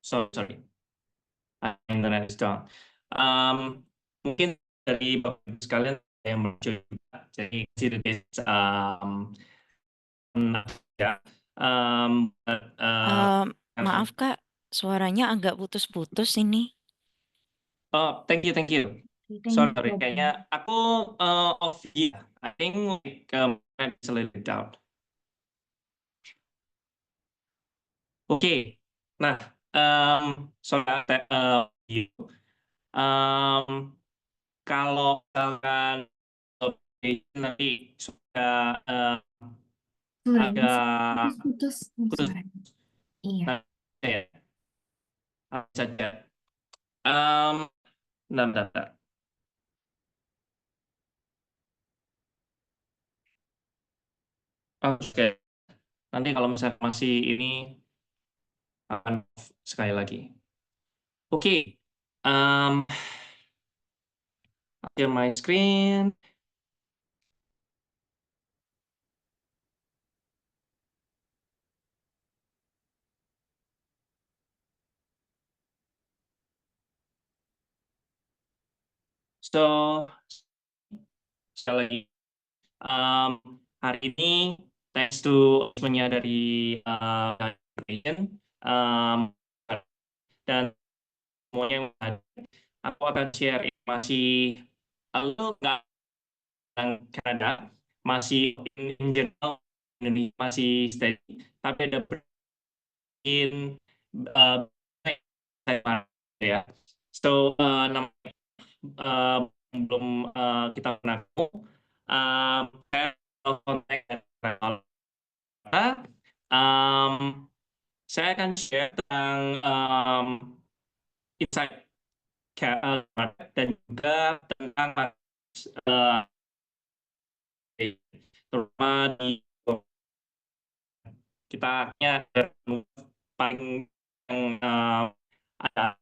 Sorry, internet is down. Mungkin dari Bapak Ibu sekalian ada yang muncul juga, jadi consider this, ya, but, Maaf Kak, suaranya agak putus-putus ini. oh, thank you. Thank Sorry, you. kayaknya aku, off ya. I think like, it's a little bit down. Oke. Nah, soal gitu, mmm, kalau misalkan nanti sudah, Suaranya sih agak putus-putus putus, suaranya. Iya. nah, ya, saja. Mmm, bentar. Oke, nanti kalau misalnya masih ini akan sekali lagi. Oke, share my screen. So, sekali lagi, mmm, hari ini thanks to dari, mmm, dan semuanya yang hadir, aku akan share informasi lalu nggak tentang Kanada, masih in general Indonesia masih steady, tapi ada in ya. So, eee, belum, kita menahu, saya kontak saya akan share tentang, insight dan juga tentang, eee, terutama di kita hanya paling yang, ada.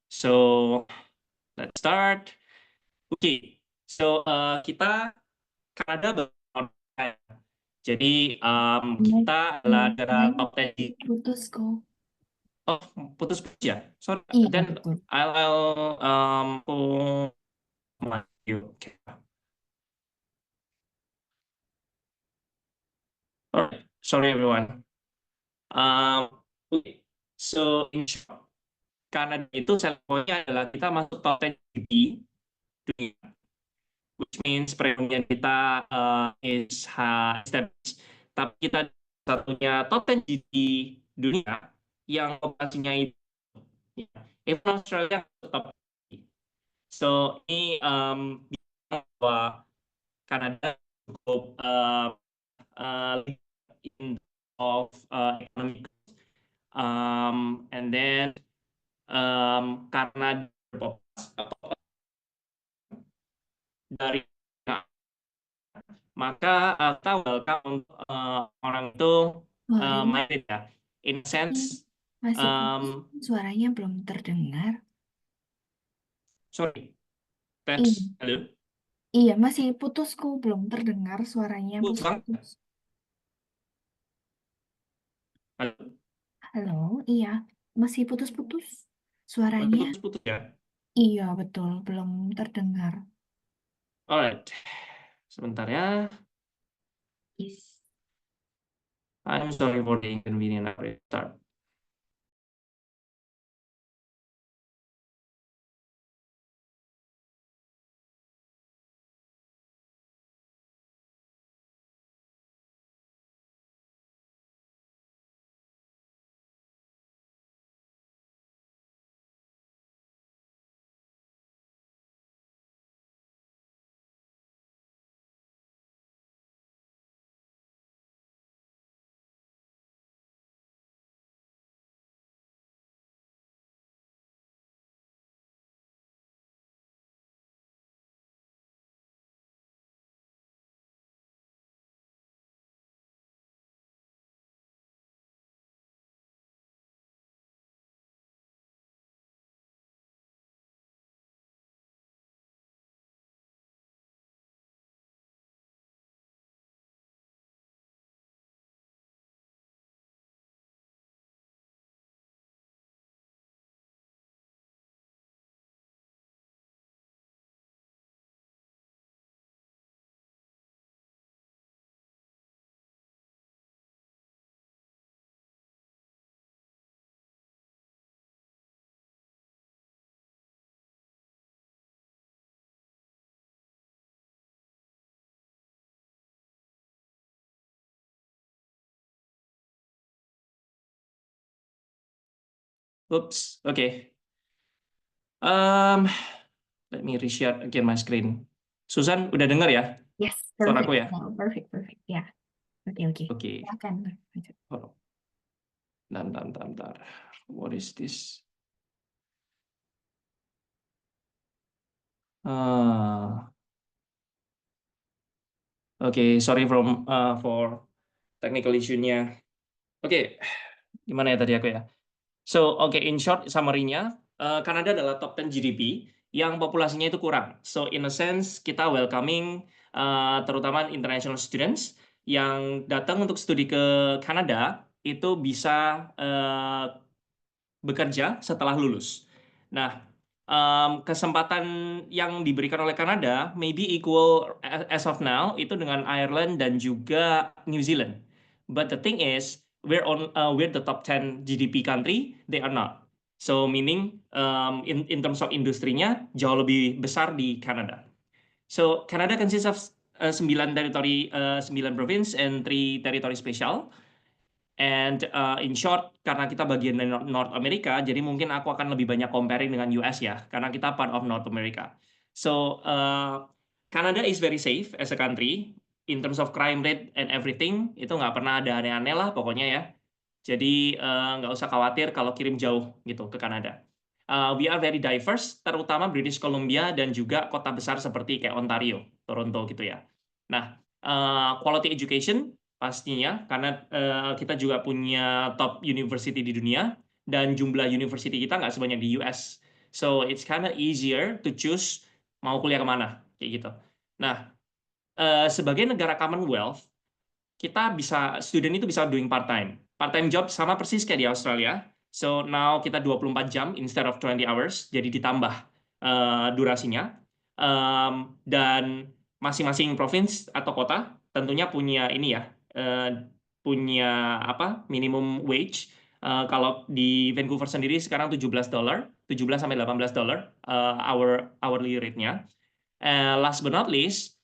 So, let's start. Oke. So, kita Kanada jadi, kita adalah negara Saya top 10 putus kok. oh, putus-putus ya? Sorry, Iya, then betul. I'll, oke. Alright, sorry everyone. Oke. So, in short, Kanada itu selling point-nya adalah kita masuk top 10 di dunia, which means perekonomian kita, is high established. Tapi kita satunya top 10 di dunia yang populasinya itu ya, even Australia tetap. So, ini, bilang bahwa Kanada cukup, in of, economic, and then, karena dari maka, kita welcome untuk, orang itu, Sorry, minded ya, in sense, masih putus. Suaranya belum terdengar. sorry, Iya, halo? iya masih putusku, belum terdengar suaranya Putus banget? putus-putus. Halo? Halo, iya, masih putus-putus suaranya. Putus-putus ya? Iya, betul, belum terdengar. Alright, sebentar ya. Is. I'm sorry for the inconvenience I restart. Oops. Okay. Let me reshare again my screen. Susan, udah dengar ya Yes, suaraku perfect. ya? No, perfect. Ya. Oke. Oke. Silakan. Oh, bentar. What is this? Oke, sorry for technical issue-nya. Oke, gimana ya tadi aku ya? So, in short, summary-nya, Kanada adalah top 10 GDP yang populasinya itu kurang. So, in a sense, kita welcoming terutama international students yang datang untuk studi ke Kanada itu bisa bekerja setelah lulus. Nah, kesempatan yang diberikan oleh Kanada maybe equal as of now itu dengan Ireland dan juga New Zealand. But the thing is, we're the top 10 GDP country, they are not. So meaning in terms of industrinya jauh lebih besar di Kanada. So Canada consists of 9 territory, 9 province and 3 territory special. And in short, karena kita bagian dari North America, jadi mungkin aku akan lebih banyak comparing dengan US ya, karena kita part of North America. So Canada is very safe as a country in terms of crime rate and everything. Itu nggak pernah ada aneh-aneh lah pokoknya ya. Jadi nggak usah khawatir kalau kirim jauh gitu ke Kanada. We are very diverse, terutama British Columbia dan juga kota besar seperti kayak Ontario, Toronto gitu ya. Nah, quality education pastinya, karena kita juga punya top university di dunia, dan jumlah university kita nggak sebanyak di US. So, it's kind of easier to choose mau kuliah kemana, kayak gitu. Nah, sebagai negara Commonwealth, student itu bisa doing part-time. Part-time job sama persis kayak di Australia. So, now kita 24 jam instead of 20 hours, jadi ditambah durasinya. Dan masing-masing provinsi atau kota tentunya punya ini ya, punya minimum wage. Kalau di Vancouver sendiri sekarang $17, 17 sampai $18 hourly rate-nya. Last but not least,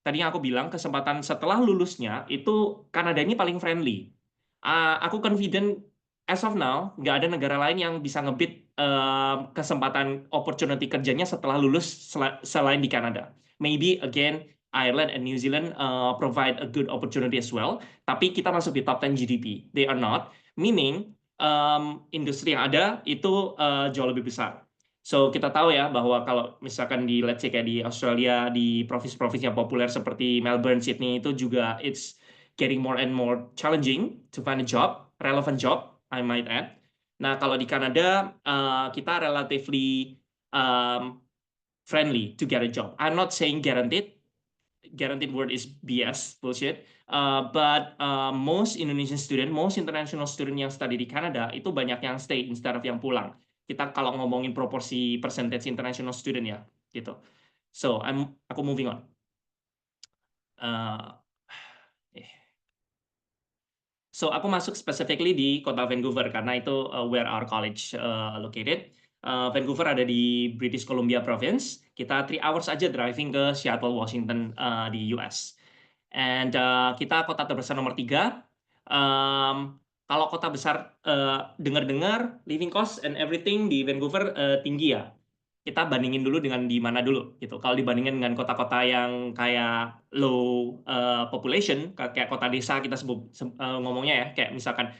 tadinya aku bilang kesempatan setelah lulusnya itu Kanada ini paling friendly. Aku confident as of now nggak ada negara lain yang bisa ngebit kesempatan opportunity kerjanya setelah lulus selain di Kanada. Maybe again Ireland and New Zealand provide a good opportunity as well. Tapi kita masuk di top 10 GDP. They are not. Meaning industri yang ada itu jauh lebih besar. So kita tahu ya bahwa kalau misalkan di let's say kayak di Australia, di provinsi-provinsi yang populer seperti Melbourne, Sydney itu juga it's getting more and more challenging to find a job, relevant job, I might add. Nah, kalau di Kanada kita relatively friendly to get a job. I'm not saying guaranteed. Guaranteed word is BS, bullshit. But most Indonesian student, most international student yang study di Kanada itu banyak yang stay instead of yang pulang. Kita kalau ngomongin proporsi percentage international student ya, gitu. So aku moving on. So aku masuk specifically di kota Vancouver karena itu where our college located. Vancouver ada di British Columbia Province. Kita 3 hours aja driving ke Seattle, Washington di US. And kita kota terbesar nomor 3. Kalau kota besar dengar-dengar living cost and everything di Vancouver tinggi ya. Kita bandingin dulu dengan di mana dulu gitu. Kalau dibandingin dengan kota-kota yang kayak low population, kayak kota desa kita ngomongnya ya, kayak misalkan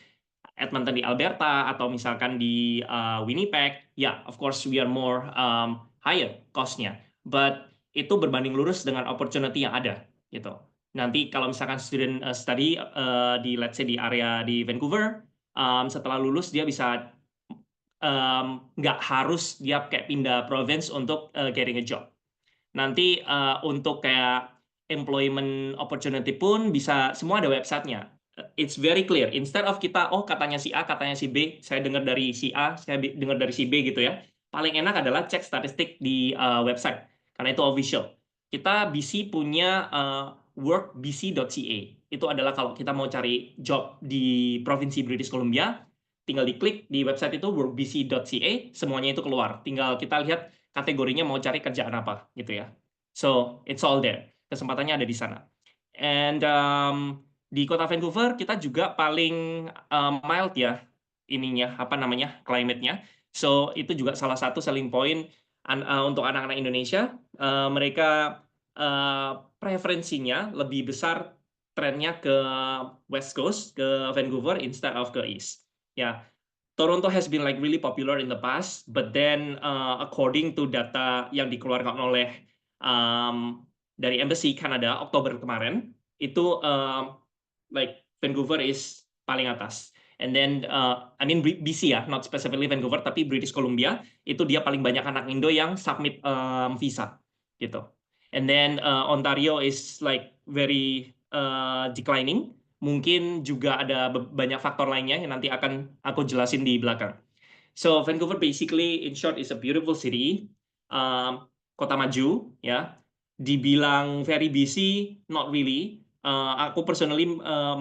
Edmonton di Alberta atau misalkan di Winnipeg, ya of course we are more higher cost-nya. But itu berbanding lurus dengan opportunity yang ada gitu. Nanti kalau misalkan student study di let's say di area di Vancouver, setelah lulus dia bisa nggak harus dia kayak pindah province untuk getting a job. Nanti untuk kayak employment opportunity pun bisa semua ada websitenya. It's very clear. Instead of kita katanya si A, katanya si B, saya dengar dari si A, saya dengar dari si B gitu ya. Paling enak adalah cek statistik di website karena itu official. Kita BC punya workbc.ca. Itu adalah kalau kita mau cari job di provinsi British Columbia, tinggal diklik di website itu workbc.ca, semuanya itu keluar. Tinggal kita lihat kategorinya mau cari kerjaan apa gitu ya. So it's all there. Kesempatannya ada di sana. And di kota Vancouver kita juga paling mild ya ininya apa namanya climate-nya. So itu juga salah satu selling point untuk anak-anak Indonesia. Mereka preferensinya lebih besar trennya ke West Coast, ke Vancouver instead of ke East. Ya, Toronto has been like really popular in the past, but then according to data yang dikeluarkan oleh dari Embassy Kanada Oktober kemarin, itu like Vancouver is paling atas. And then I mean BC ya, not specifically Vancouver, tapi British Columbia itu dia paling banyak anak Indo yang submit visa gitu. And then Ontario is like very declining. Mungkin juga ada banyak faktor lainnya yang nanti akan aku jelasin di belakang. So Vancouver basically in short is a beautiful city, kota maju ya. Dibilang very busy, not really. Aku personally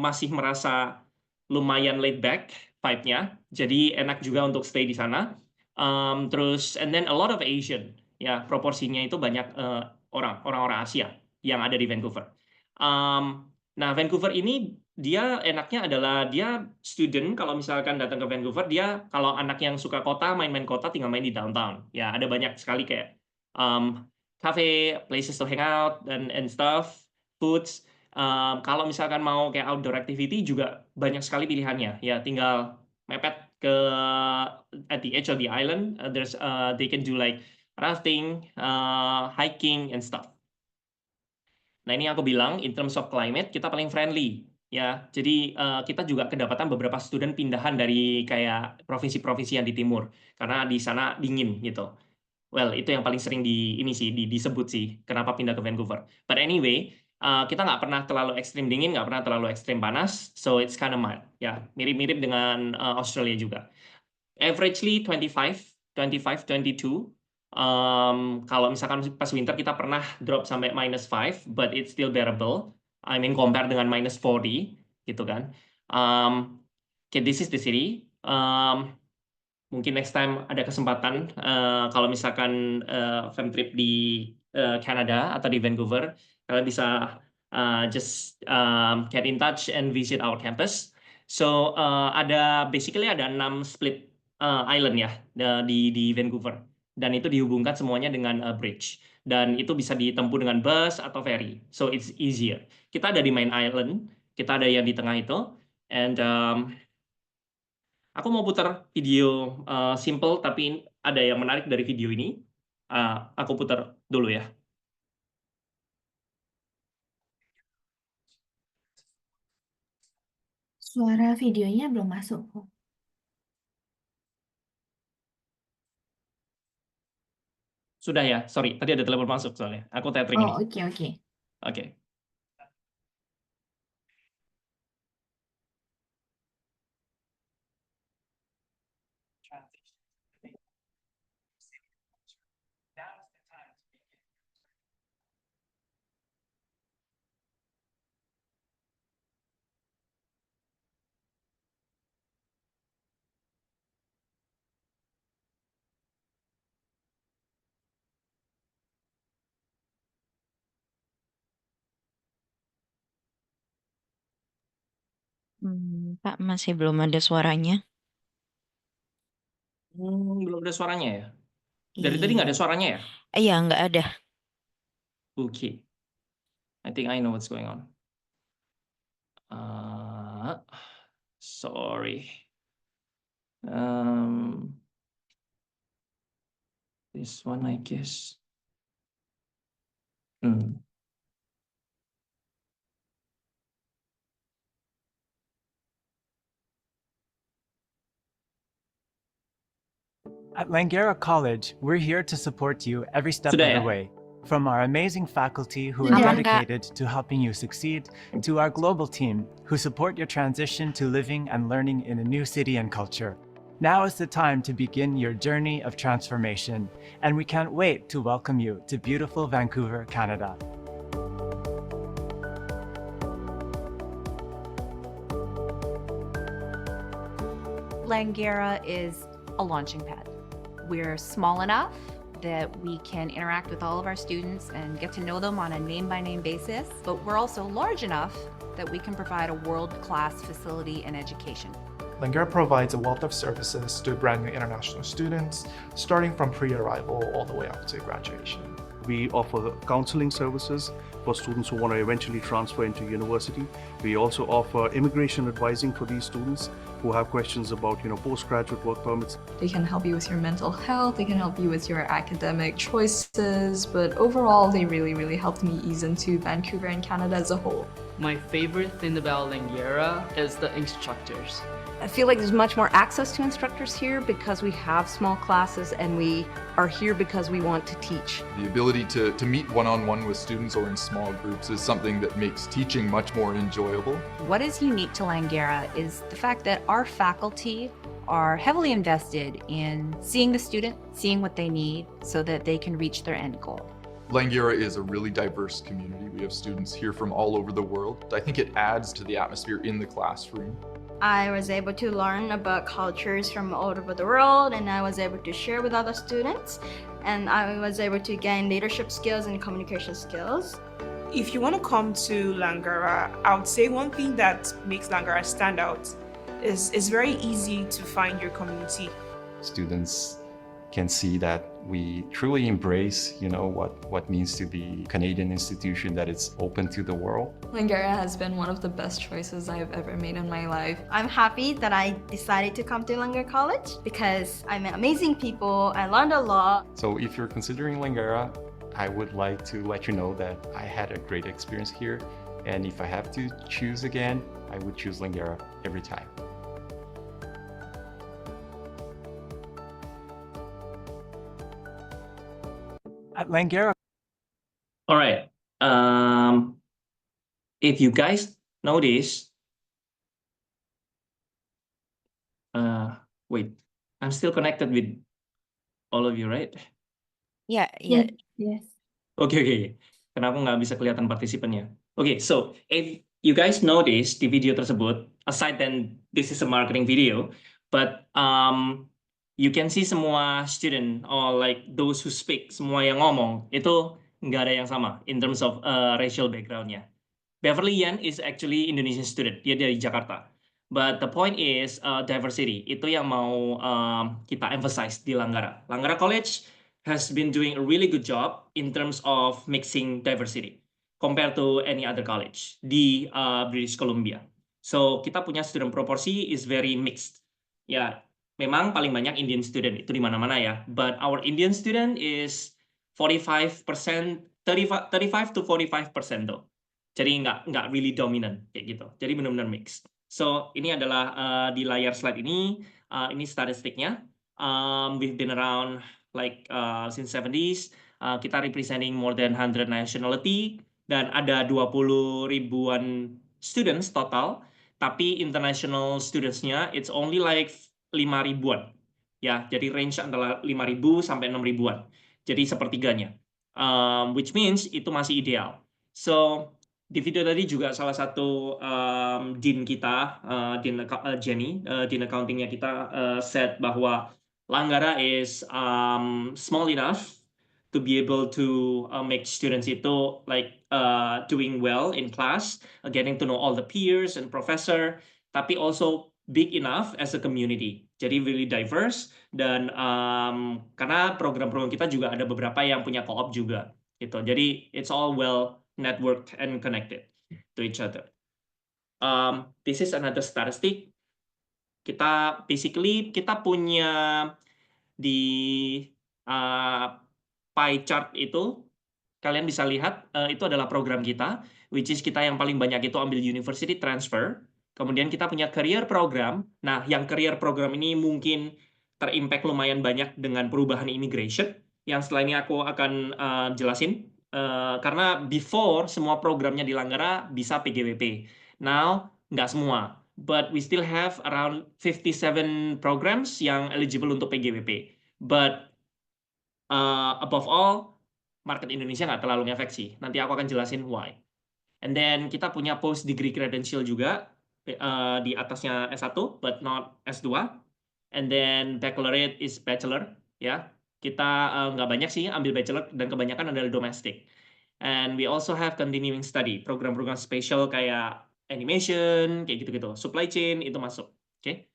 masih merasa lumayan laid back vibe-nya, jadi enak juga untuk stay di sana. Terus and then a lot of Asian, ya proporsinya itu banyak orang-orang Asia yang ada di Vancouver. Nah, Vancouver ini dia enaknya adalah dia student kalau misalkan datang ke Vancouver, dia kalau anak yang suka kota, main-main kota tinggal main di downtown. Ya, ada banyak sekali kayak cafe, places to hang out and stuff, foods. Kalau misalkan mau kayak outdoor activity juga banyak sekali pilihannya. Ya, tinggal mepet ke at the edge of the island. They can do like rafting, hiking and stuff. Nah, ini aku bilang in terms of climate kita paling friendly ya. Jadi kita juga kedapatan beberapa student pindahan dari kayak provinsi-provinsi yang di timur karena di sana dingin gitu. Well, itu yang paling sering disebut sih kenapa pindah ke Vancouver. But anyway, kita nggak pernah terlalu ekstrim dingin, nggak pernah terlalu ekstrim panas, so it's kind of mild ya. Mirip-mirip dengan Australia juga. Averagely 22. Kalau misalkan pas winter kita pernah drop sampai -5, but it's still bearable. I mean compare dengan -40 gitu kan. Okay, this is the city. Mungkin next time ada kesempatan kalau misalkan fam trip di Canada atau di Vancouver, kalian bisa just get in touch and visit our campus. So basically ada 6 split island ya di Vancouver, dan itu dihubungkan semuanya dengan bridge, dan itu bisa ditempuh dengan bus atau ferry, so it's easier. Kita ada di main island, kita ada yang di tengah itu, and aku mau putar video simple tapi ada yang menarik dari video ini. Aku putar dulu ya. Suara videonya belum masuk kok. Sudah ya, sorry, tadi ada telepon masuk soalnya. Aku tethering ini. Oh, oke. Oke. Pak, masih belum ada suaranya. Belum ada suaranya ya? Dari tadi nggak ada suaranya ya? Iya, nggak ada. Okay. I think I know what's going on. Sorry. This one I guess. At Langara College, we're here to support you every step Sudah of ya? the way. From our amazing faculty who are Sudah. dedicated to helping you succeed, to our global team who support your transition to living and learning in a new city and culture. Now is the time to begin your journey of transformation, and we can't wait to welcome you to beautiful Vancouver, Canada. Langara is a launching pad. We're small enough that we can interact with all of our students and get to know them on a name-by-name basis, but we're also large enough that we can provide a world-class facility and education. Langara provides a wealth of services to brand new international students, starting from pre-arrival all the way up to graduation. We offer counseling services for students who want to eventually transfer into university. We also offer immigration advising for these students who have questions about, postgraduate work permits. They can help you with your mental health, they can help you with your academic choices, but overall, they really, really helped me ease into Vancouver and Canada as a whole. My favorite thing about Langara is the instructors. I feel like there's much more access to instructors here because we have small classes and we are here because we want to teach. The ability to meet one-on-one with students or in small groups is something that makes teaching much more enjoyable. What is unique to Langara is the fact that our faculty are heavily invested in seeing the student, seeing what they need so that they can reach their end goal. Langara is a really diverse community. We have students here from all over the world. I think it adds to the atmosphere in the classroom. I was able to learn about cultures from all over the world, and I was able to share with other students, and I was able to gain leadership skills and communication skills. If you want to come to Langara, I would say one thing that makes Langara stand out is it's very easy to find your community. Students can see that we truly embrace, what means to be a Canadian institution, that it's open to the world. Langara has been one of the best choices I've ever made in my life. I'm happy that I decided to come to Langara College because I met amazing people, I learned a lot. So if you're considering Langara, I would like to let you know that I had a great experience here, and if I have to choose again, I would choose Langara every time. At Langara. All right. If you guys notice, wait, I'm still connected with all of you, right? Yeah. Yes. Okay. Kenapa nggak bisa kelihatan partisipannya? Okay, so if you guys notice di video tersebut, aside than this is a marketing video, but you can see semua student or like those who speak, semua yang ngomong itu nggak ada yang sama in terms of racial background-nya. Beverly Yan is actually Indonesian student, dia dari Jakarta. But the point is diversity, itu yang mau kita emphasize di Langara. Langara College has been doing a really good job in terms of mixing diversity compared to any other college di British Columbia. So kita punya student proporsi is very mixed. Ya, memang paling banyak Indian student itu di mana-mana ya. But our Indian student is 45%, 35 to 45% though. Jadi nggak really dominant kayak gitu. Jadi benar-benar mix. So ini adalah di layar slide ini statistiknya. We've been around like since 70s. Kita representing more than 100 nationality dan ada 20 ribuan students total. Tapi international students-nya it's only like 5 ribuan. Ya, jadi range antara 5.000 sampai 6 ribuan. Jadi sepertiganya. Which means itu masih ideal. So di video tadi juga salah satu dean kita, Jenny, dean accounting-nya kita said bahwa Langara is small enough to be able to make students itu like doing well in class, getting to know all the peers and professor, tapi also big enough as a community. Jadi really diverse dan karena program-program kita juga ada beberapa yang punya co-op juga gitu. Jadi it's all well networked and connected to each other. This is another statistic. Kita punya di pie chart itu kalian bisa lihat itu adalah program kita, which is kita yang paling banyak itu ambil university transfer. Kemudian kita punya career program. Nah, yang career program ini mungkin terimpact lumayan banyak dengan perubahan immigration. Yang setelah ini aku akan jelasin. Karena before semua programnya di Langara bisa PGWP. Now, nggak semua. But we still have around 57 programs yang eligible untuk PGWP. But above all, market Indonesia nggak terlalu ngefek sih. Nanti aku akan jelasin why. And then kita punya post degree credential juga di atasnya S1, but not S2. And then baccalaureate is bachelor, ya. Kita nggak banyak sih ambil bachelor dan kebanyakan adalah domestic. And we also have continuing study, program-program spesial kayak animation, kayak gitu-gitu. Supply chain itu masuk. Oke.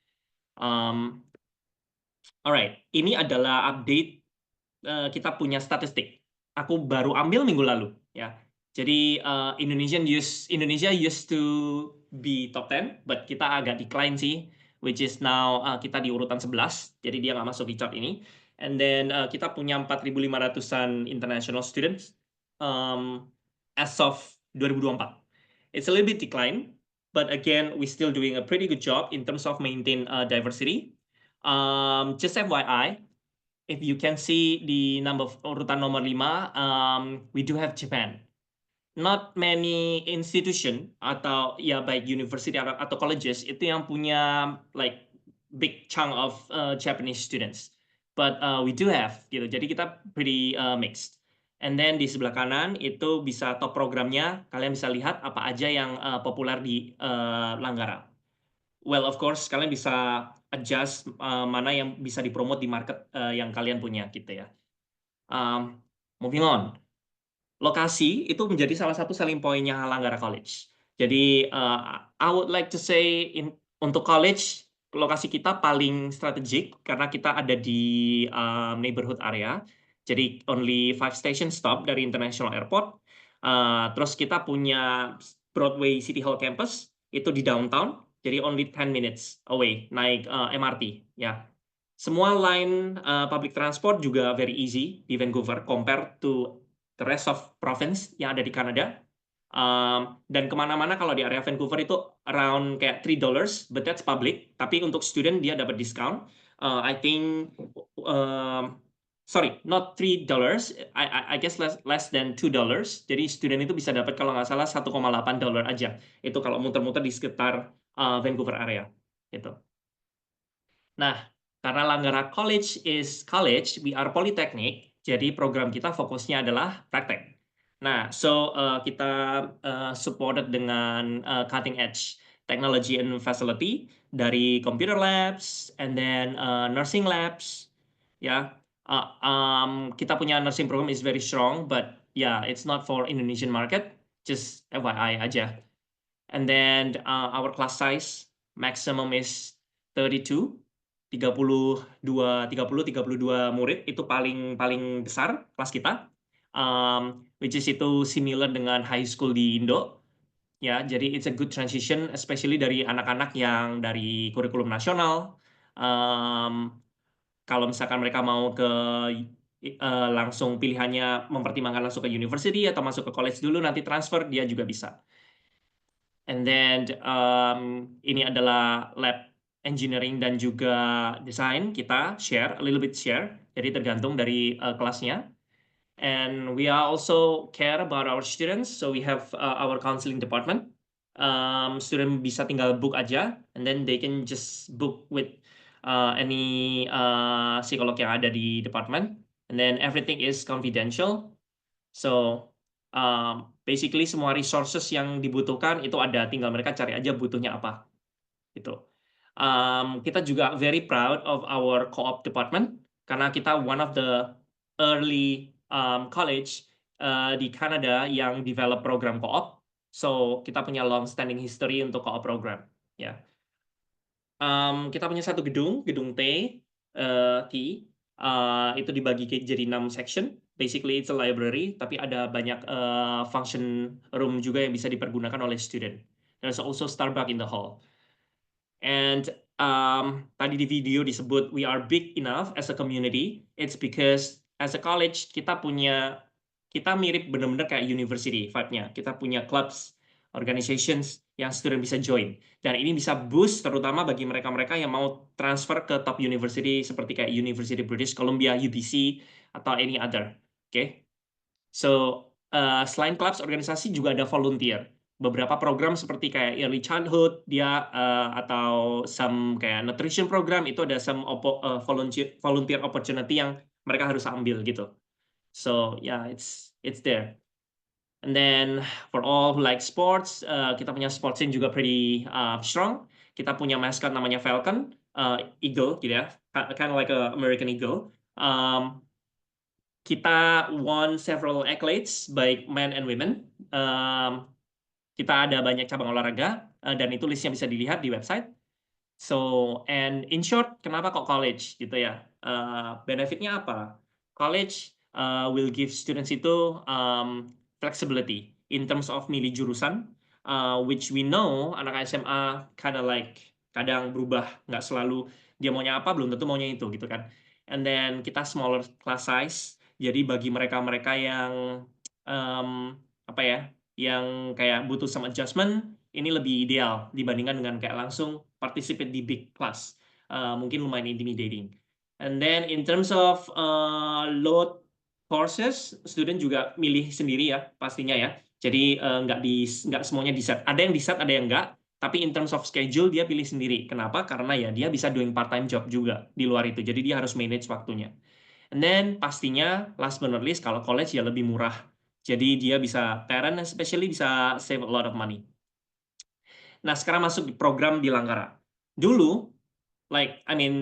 Alright, ini adalah update kita punya statistik. Aku baru ambil minggu lalu, ya. Jadi Indonesia used to be top 10, but kita agak decline sih, which is now kita di urutan 11, jadi dia nggak masuk di chart ini. And then kita punya 4.500-an international students as of 2024. It's a little bit decline, but again, we're still doing a pretty good job in terms of maintain diversity. Just FYI, if you can see the urutan nomor 5, we do have Japan. Not many institution atau ya baik university atau colleges itu yang punya like big chunk of Japanese students. But we do have gitu. Jadi kita pretty mixed. And then di sebelah kanan itu bisa top programnya. Kalian bisa lihat apa aja yang populer di Langgara. Well, of course, kalian bisa adjust mana yang bisa dipromot di market yang kalian punya gitu ya. Moving on. Lokasi itu menjadi salah satu selling point-nya Langgara College. Jadi, I would like to say untuk college, lokasi kita paling strategik karena kita ada di neighborhood area. Jadi, only 5 station stop dari International Airport. Terus kita punya Broadway City Hall campus, itu di downtown. Jadi only 10 minutes away naik MRT ya. Semua line public transport juga very easy di Vancouver compared to the rest of province yang ada di Kanada. Dan kemana-mana kalau di area Vancouver itu around kayak $3, but that's public. Tapi untuk student dia dapat discount. I think sorry, not $3. I guess less than $2. Jadi student itu bisa dapat kalau nggak salah $1,8 aja. Itu kalau muter-muter di sekitar Vancouver area gitu. Nah, karena Langgara College is college, we are polytechnic, jadi program kita fokusnya adalah praktek. Nah, so kita supported dengan cutting edge technology and facility dari computer labs and then nursing labs, ya. Kita punya nursing program is very strong, but yeah, it's not for Indonesian market, just FYI aja. And then our class size maximum is 32 murid itu paling besar kelas kita, which is itu similar dengan high school di Indo ya. Jadi it's a good transition especially dari anak-anak yang dari kurikulum nasional. Kalau misalkan mereka mau ke langsung pilihannya mempertimbangkan langsung ke university atau masuk ke college dulu nanti transfer, dia juga bisa. And then ini adalah lab engineering dan juga design kita share, a little bit share. Jadi tergantung dari kelasnya. And we are also care about our students, so we have our counseling department. Student bisa tinggal book aja, and then they can just book with any psikolog yang ada di department. And then everything is confidential. So basically semua resources yang dibutuhkan itu ada, tinggal mereka cari aja butuhnya apa gitu. Kita juga very proud of our co-op department karena kita one of the early college di Kanada yang develop program co-op. So kita punya long standing history untuk co-op program ya. Kita punya satu gedung T, itu dibagi jadi 6 section. Basically it's a library, tapi ada banyak function room juga yang bisa dipergunakan oleh student. There's also Starbucks in the hall. And tadi di video disebut we are big enough as a community. It's because as a college kita mirip benar-benar kayak university vibe-nya. Kita punya clubs, organizations yang student bisa join. Dan ini bisa boost terutama bagi mereka-mereka yang mau transfer ke top university seperti kayak University of British Columbia, UBC, atau any other. Okay? So, selain clubs, organisasi juga ada volunteer. Beberapa program seperti kayak early childhood, dia atau some kayak nutrition program, itu ada some volunteer opportunity yang mereka harus ambil gitu. So, yeah, it's there. And then for all who like sports, kita punya sports scene juga pretty strong. Kita punya mascot namanya Falcon, eagle gitu ya, kind of like a American eagle. Kita won several accolades baik men and women. Kita ada banyak cabang olahraga, dan itu listnya bisa dilihat di website. So, and in short, kenapa kok college gitu ya? Benefitnya apa? College will give students itu flexibility in terms of milih jurusan, which we know anak SMA kinda like kadang berubah, nggak selalu dia maunya apa, belum tentu maunya itu gitu kan. And then kita smaller class size, jadi bagi mereka-mereka yang apa ya, yang kayak butuh some adjustment, ini lebih ideal dibandingkan dengan kayak langsung participate di big class. Mungkin lumayan intimidating. And then in terms of load courses, student juga milih sendiri ya pastinya ya. Jadi nggak semuanya di set. Ada yang di set, ada yang nggak. Tapi in terms of schedule dia pilih sendiri. Kenapa? Karena ya dia bisa doing part-time job juga di luar itu. Jadi dia harus manage waktunya. And then pastinya last but not least kalau college ya lebih murah. Jadi dia bisa, parent especially bisa save a lot of money. Nah, sekarang masuk di program di Langgara. Dulu,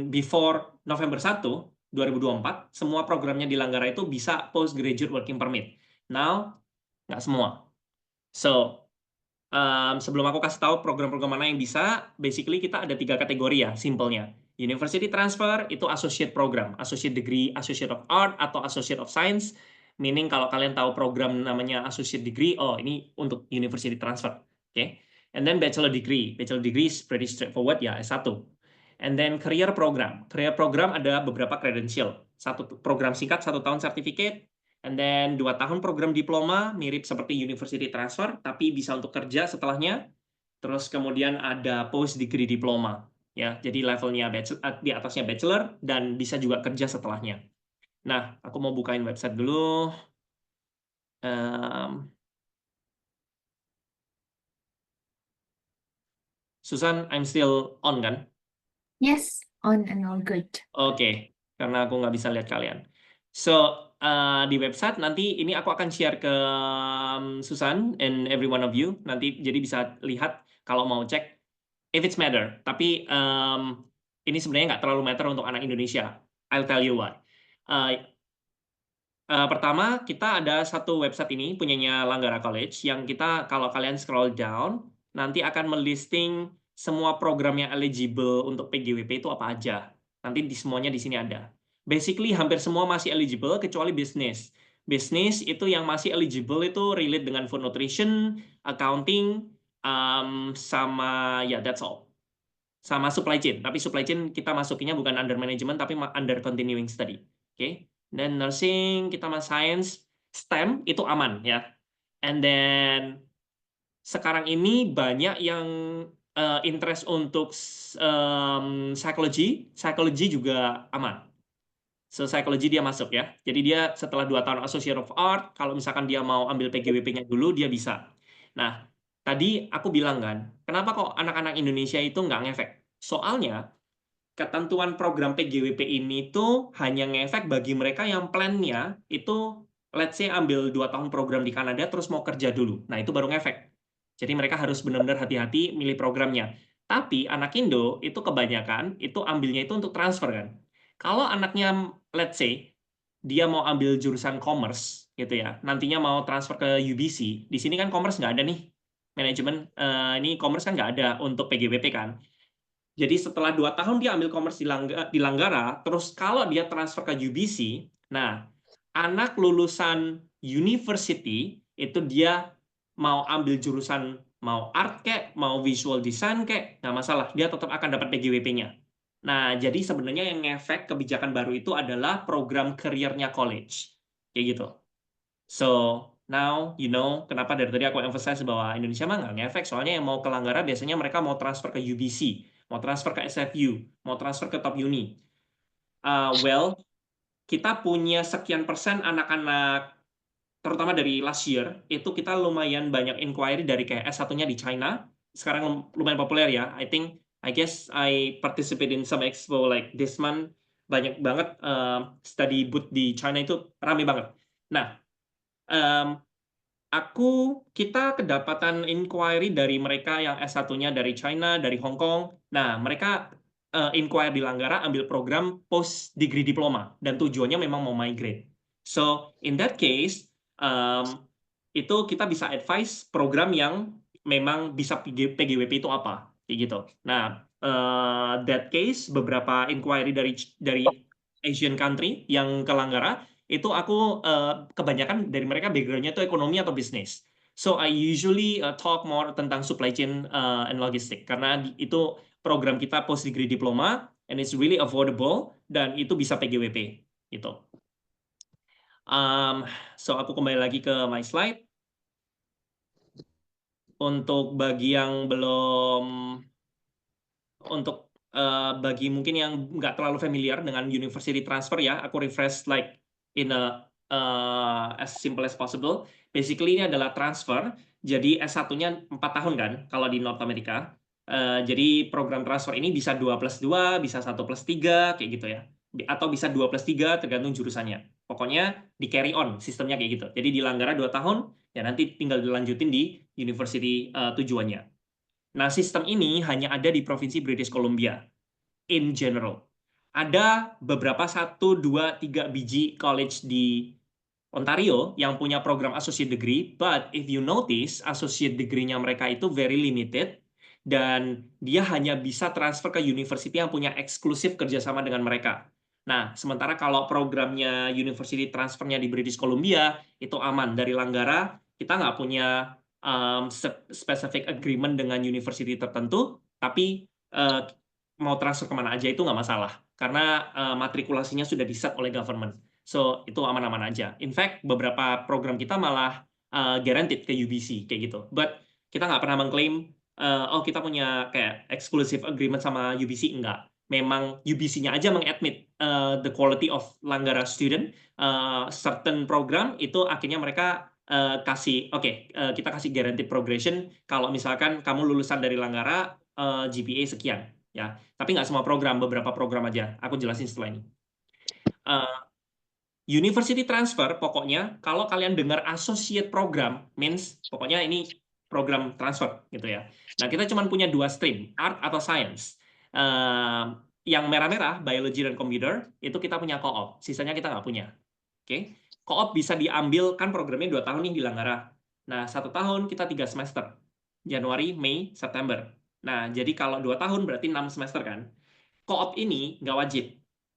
before November 1, 2024, semua programnya di Langgara itu bisa postgraduate working permit. Now, nggak semua. So, sebelum aku kasih tahu program-program mana yang bisa, basically kita ada 3 kategori ya, simpelnya. University transfer itu associate program, associate degree, associate of art, atau associate of science. Meaning kalau kalian tahu program namanya associate degree, oh ini untuk university transfer. Okay? And then bachelor degree. Bachelor degree is pretty straightforward ya, S1. And then career program. Career program ada beberapa credential. Satu program singkat, 1 tahun certificate. And then 2 tahun program diploma, mirip seperti university transfer, tapi bisa untuk kerja setelahnya. Terus kemudian ada post degree diploma. Ya, jadi levelnya di atasnya bachelor, dan bisa juga kerja setelahnya. Nah, aku mau bukain website dulu. Susan, I'm still on kan? Yes, on and all good. Oke, karena aku nggak bisa lihat kalian. So, di website nanti ini aku akan share ke Susan and every one of you. Nanti jadi bisa lihat kalau mau cek if it's matter. Tapi ini sebenarnya nggak terlalu matter untuk anak Indonesia. I'll tell you why. Pertama, kita ada satu website ini punyanya Langgara College yang kita kalau kalian scroll down nanti akan melisting semua program yang eligible untuk PGWP itu apa aja. Nanti semuanya di sini ada. Basically hampir semua masih eligible kecuali bisnis. Bisnis itu yang masih eligible itu relate dengan food nutrition, accounting, sama ya that's all. Sama supply chain. Tapi supply chain kita masukinya bukan under management tapi under continuing study. Oke. Dan nursing, kita mas science, STEM itu aman ya. And then sekarang ini banyak yang interest untuk psychology juga aman. So psychology dia masuk ya. Jadi dia setelah 2 tahun Associate of Art, kalau misalkan dia mau ambil PGWP-nya dulu dia bisa. Nah, tadi aku bilang kan, kenapa kok anak-anak Indonesia itu nggak ngefek? Soalnya ketentuan program PGWP ini tuh hanya ngefek bagi mereka yang plan-nya itu let's say ambil 2 tahun program di Kanada terus mau kerja dulu. Nah, itu baru ngefek. Jadi mereka harus benar-benar hati-hati milih programnya. Tapi anak Indo itu kebanyakan itu ambilnya itu untuk transfer kan. Kalau anaknya let's say dia mau ambil jurusan commerce gitu ya, nantinya mau transfer ke UBC, di sini kan commerce nggak ada nih. Manajemen ini commerce kan nggak ada untuk PGWP kan. Jadi setelah 2 tahun dia ambil commerce di Langgara, terus kalau dia transfer ke UBC, nah anak lulusan university itu dia mau ambil jurusan mau art kek, mau visual design kek, nggak masalah, dia tetap akan dapat PGWP-nya. Nah, jadi sebenarnya yang ngefek kebijakan baru itu adalah program career-nya college. Kayak gitu. So, now you know kenapa dari tadi aku emphasize bahwa Indonesia mah nggak ngefek, soalnya yang mau ke Langgara biasanya mereka mau transfer ke UBC, mau transfer ke SFU, mau transfer ke top uni. Well, kita punya sekian persen anak-anak, terutama dari last year, itu kita lumayan banyak inquiry dari kayak S1-nya di China. Sekarang lumayan populer ya. I guess I participate in some expo like this month. Banyak banget study booth di China itu rame banget. Nah, kita kedapatan inquiry dari mereka yang S1-nya dari China, dari Hong Kong. Nah, mereka inquire di Langgara ambil program post degree diploma dan tujuannya memang mau migrate. So, in that case, itu kita bisa advise program yang memang bisa PGWP itu apa, kayak gitu. Nah, that case beberapa inquiry dari Asian country yang ke Langgara itu aku kebanyakan dari mereka background-nya itu ekonomi atau bisnis. So I usually talk more tentang supply chain and logistic karena itu program kita post degree diploma and it's really affordable dan itu bisa PGWP gitu. So aku kembali lagi ke my slide. Untuk bagi yang belum, untuk bagi mungkin yang nggak terlalu familiar dengan university transfer ya, aku refresh like in a as simple as possible. Basically ini adalah transfer. Jadi S1-nya 4 tahun kan kalau di North America. Jadi program transfer ini bisa 2+2, bisa 1+3 kayak gitu ya. Atau bisa 2+3 tergantung jurusannya. Pokoknya di carry on sistemnya kayak gitu. Jadi di Langgara 2 tahun, ya nanti tinggal dilanjutin di university tujuannya. Nah, sistem ini hanya ada di Provinsi British Columbia in general. Ada beberapa 1, 2, 3 biji college di Ontario yang punya program associate degree, but if you notice, associate degree-nya mereka itu very limited, dan dia hanya bisa transfer ke university yang punya eksklusif kerjasama dengan mereka. Nah, sementara kalau programnya university transfernya di British Columbia, itu aman. Dari Langgara, kita nggak punya specific agreement dengan university tertentu, tapi mau transfer kemana aja itu nggak masalah, karena matrikulasinya sudah di-set oleh government. So, itu aman-aman aja. In fact, beberapa program kita malah guaranteed ke UBC, kayak gitu. But kita nggak pernah mengklaim, oh kita punya kayak exclusive agreement sama UBC, enggak. Memang UBC-nya aja mengadmit the quality of Langgara student, certain program itu akhirnya mereka kasih, kita kasih guaranteed progression kalau misalkan kamu lulusan dari Langgara GPA sekian, ya. Tapi nggak semua program, beberapa program aja. Aku jelasin setelah ini. University transfer, pokoknya kalau kalian dengar associate program, means pokoknya ini program transfer gitu ya. Nah, kita cuma punya 2 stream, art atau science. Yang merah-merah, biology dan computer, itu kita punya co-op. Sisanya kita nggak punya. Oke, co-op bisa diambil, kan programnya 2 tahun nih di Langgara. Nah, 1 tahun kita 3 semester. Januari, Mei, September. Nah, jadi kalau 2 tahun berarti 6 semester kan. Co-op ini nggak wajib.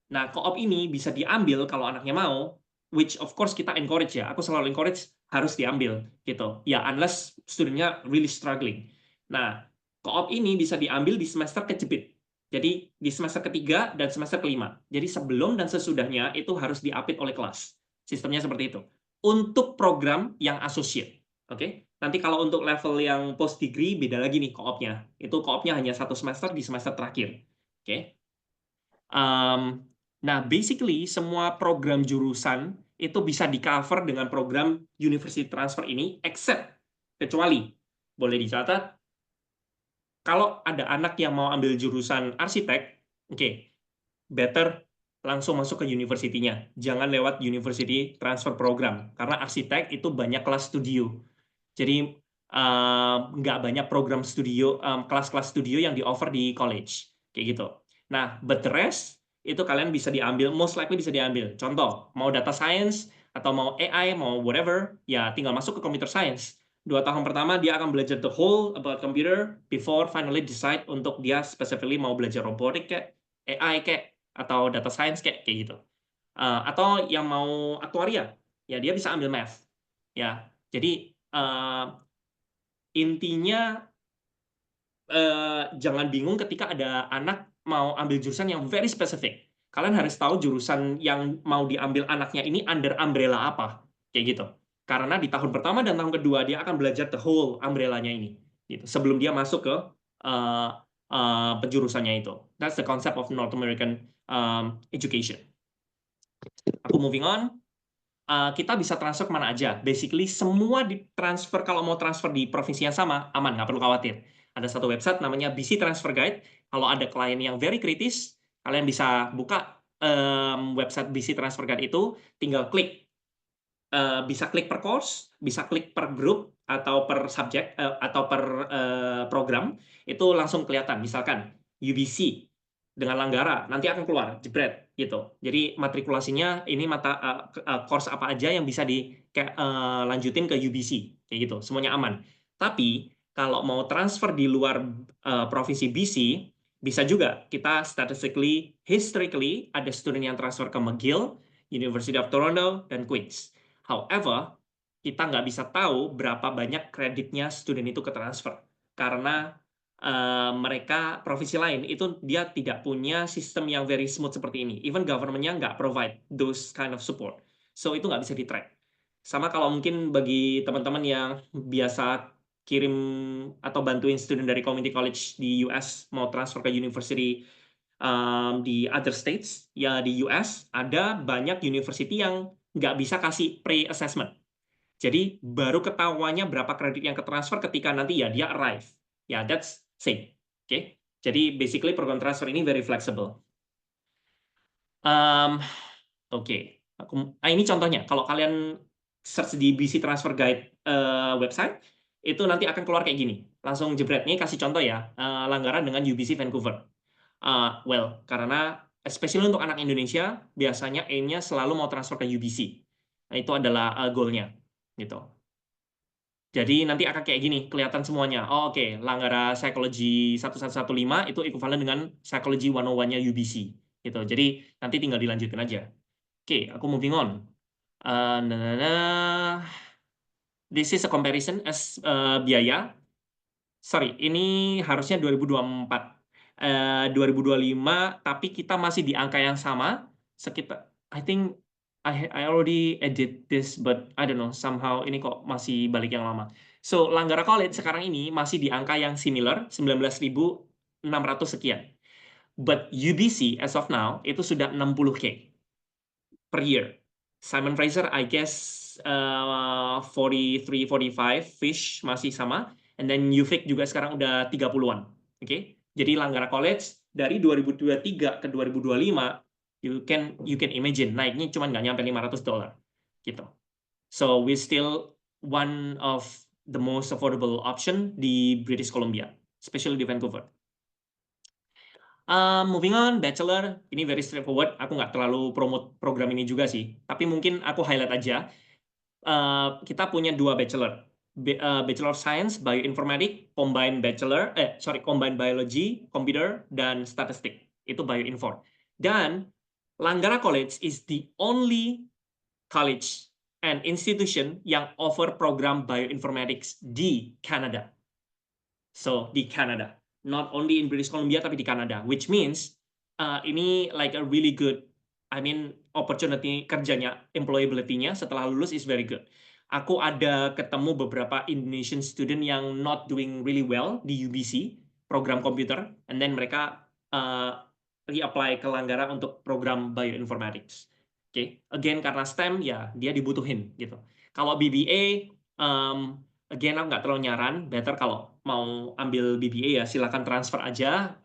Nah, co-op ini bisa diambil kalau anaknya mau, which of course kita encourage ya. Aku selalu encourage harus diambil gitu. Ya, unless studentnya really struggling. Nah, co-op ini bisa diambil di semester kejepit. Jadi di semester ketiga dan semester kelima. Jadi sebelum dan sesudahnya itu harus diapit oleh kelas. Sistemnya seperti itu. Untuk program yang associate. Oke. Nanti kalau untuk level yang post degree beda lagi nih co-op-nya. Itu co-op-nya hanya 1 semester di semester terakhir. Oke. Nah, basically semua program jurusan itu bisa di-cover dengan program university transfer ini, except, kecuali, boleh dicatat, kalau ada anak yang mau ambil jurusan arsitek, better langsung masuk ke university-nya. Jangan lewat university transfer program, karena arsitek itu banyak kelas studio. Jadi, nggak banyak program studio, kelas-kelas studio yang di-offer di college. Kayak gitu. Nah, but the rest, itu kalian bisa diambil, most likely bisa diambil. Contoh, mau data science, atau mau AI, mau whatever, ya tinggal masuk ke computer science. 2 tahun pertama dia akan belajar the whole about computer before finally decide untuk dia specifically mau belajar robotik kayak, AI kayak, atau data science kayak gitu. Atau yang mau aktuaria, ya dia bisa ambil math. Ya, jadi intinya jangan bingung ketika ada anak mau ambil jurusan yang very specific. Kalian harus tahu jurusan yang mau diambil anaknya ini under umbrella apa, kayak gitu. Karena di tahun pertama dan tahun kedua dia akan belajar the whole umbrella-nya ini, gitu. Sebelum dia masuk ke penjurusannya itu. That's the concept of North American education. Aku moving on. Kita bisa transfer kemana aja. Basically semua ditransfer, kalau mau transfer di provinsi yang sama, aman, nggak perlu khawatir. Ada satu website namanya BC Transfer Guide. Kalau ada klien yang very kritis, kalian bisa buka website BC Transfer Guide itu, tinggal klik. Bisa klik per course, bisa klik per grup, atau per subjek, atau per program. Itu langsung kelihatan. Misalkan UBC dengan Langgara, nanti akan keluar, jebret, gitu. Jadi matrikulasinya, ini course apa aja yang bisa dilanjutin ke UBC, kayak gitu. Semuanya aman. Tapi, kalau mau transfer di luar provinsi BC, bisa juga kita historically ada student yang transfer ke McGill, University of Toronto, dan Queen's. However, kita nggak bisa tahu berapa banyak kreditnya student itu ke transfer. Karena mereka provinsi lain itu dia tidak punya sistem yang very smooth seperti ini. Even government-nya nggak provide those kind of support. So itu nggak bisa di-track. Sama kalau mungkin bagi teman-teman yang biasa kirim atau bantuin student dari community college di US mau transfer ke university di other states, ya di US ada banyak university yang nggak bisa kasih pre-assessment. Jadi baru ketahuannya berapa kredit yang ketransfer ketika nanti ya dia arrive. Ya, that's same. Oke. Jadi basically program transfer ini very flexible. Oke. Ini contohnya. Kalau kalian search di BC Transfer Guide website, itu nanti akan keluar kayak gini. Langsung jebret. Ini kasih contoh ya, Langgara dengan UBC Vancouver. Well, karena especially untuk anak Indonesia, biasanya aim-nya selalu mau transfer ke UBC. Nah, itu adalah goal-nya. Gitu. Jadi nanti akan kayak gini, kelihatan semuanya. Oh, oke, Langgara Psychology 1115 itu ekuivalen dengan Psychology 101-nya UBC. Gitu. Jadi nanti tinggal dilanjutin aja. Oke, aku moving on. This is a comparison as biaya. Sorry, ini harusnya 2024. 2025, tapi kita masih di angka yang sama. Sekitar, I think I already edit this, but I don't know, somehow ini kok masih balik yang lama. So, Langgara College sekarang ini masih di angka yang similar, 19.600 sekian. But UBC as of now, itu sudah 60K per year. Simon Fraser, I guess 43-45, masih sama. And then UVic juga sekarang udah 30-an. Oke? Jadi Langgara College dari 2023 ke 2025, you can imagine naiknya cuma nggak nyampe $500 gitu. So we still one of the most affordable option di British Columbia, especially di Vancouver. Moving on, bachelor ini very straightforward. Aku nggak terlalu promote program ini juga sih, tapi mungkin aku highlight aja. Kita punya dua bachelor. Bachelor of Science, Bioinformatics, combined biology, computer, dan statistik. Itu bioinform. Dan Langgara College is the only college and institution yang offer program bioinformatics di Canada. So, di Canada. Not only in British Columbia, tapi di Canada. Which means, ini like a really good, opportunity kerjanya, employability-nya setelah lulus is very good. Aku ada ketemu beberapa Indonesian student yang not doing really well di UBC, program komputer, and then mereka reapply ke Langgara untuk program bioinformatics. Oke, again karena STEM ya dia dibutuhin gitu. Kalau BBA, again aku nggak terlalu nyaran, better kalau mau ambil BBA ya silakan transfer aja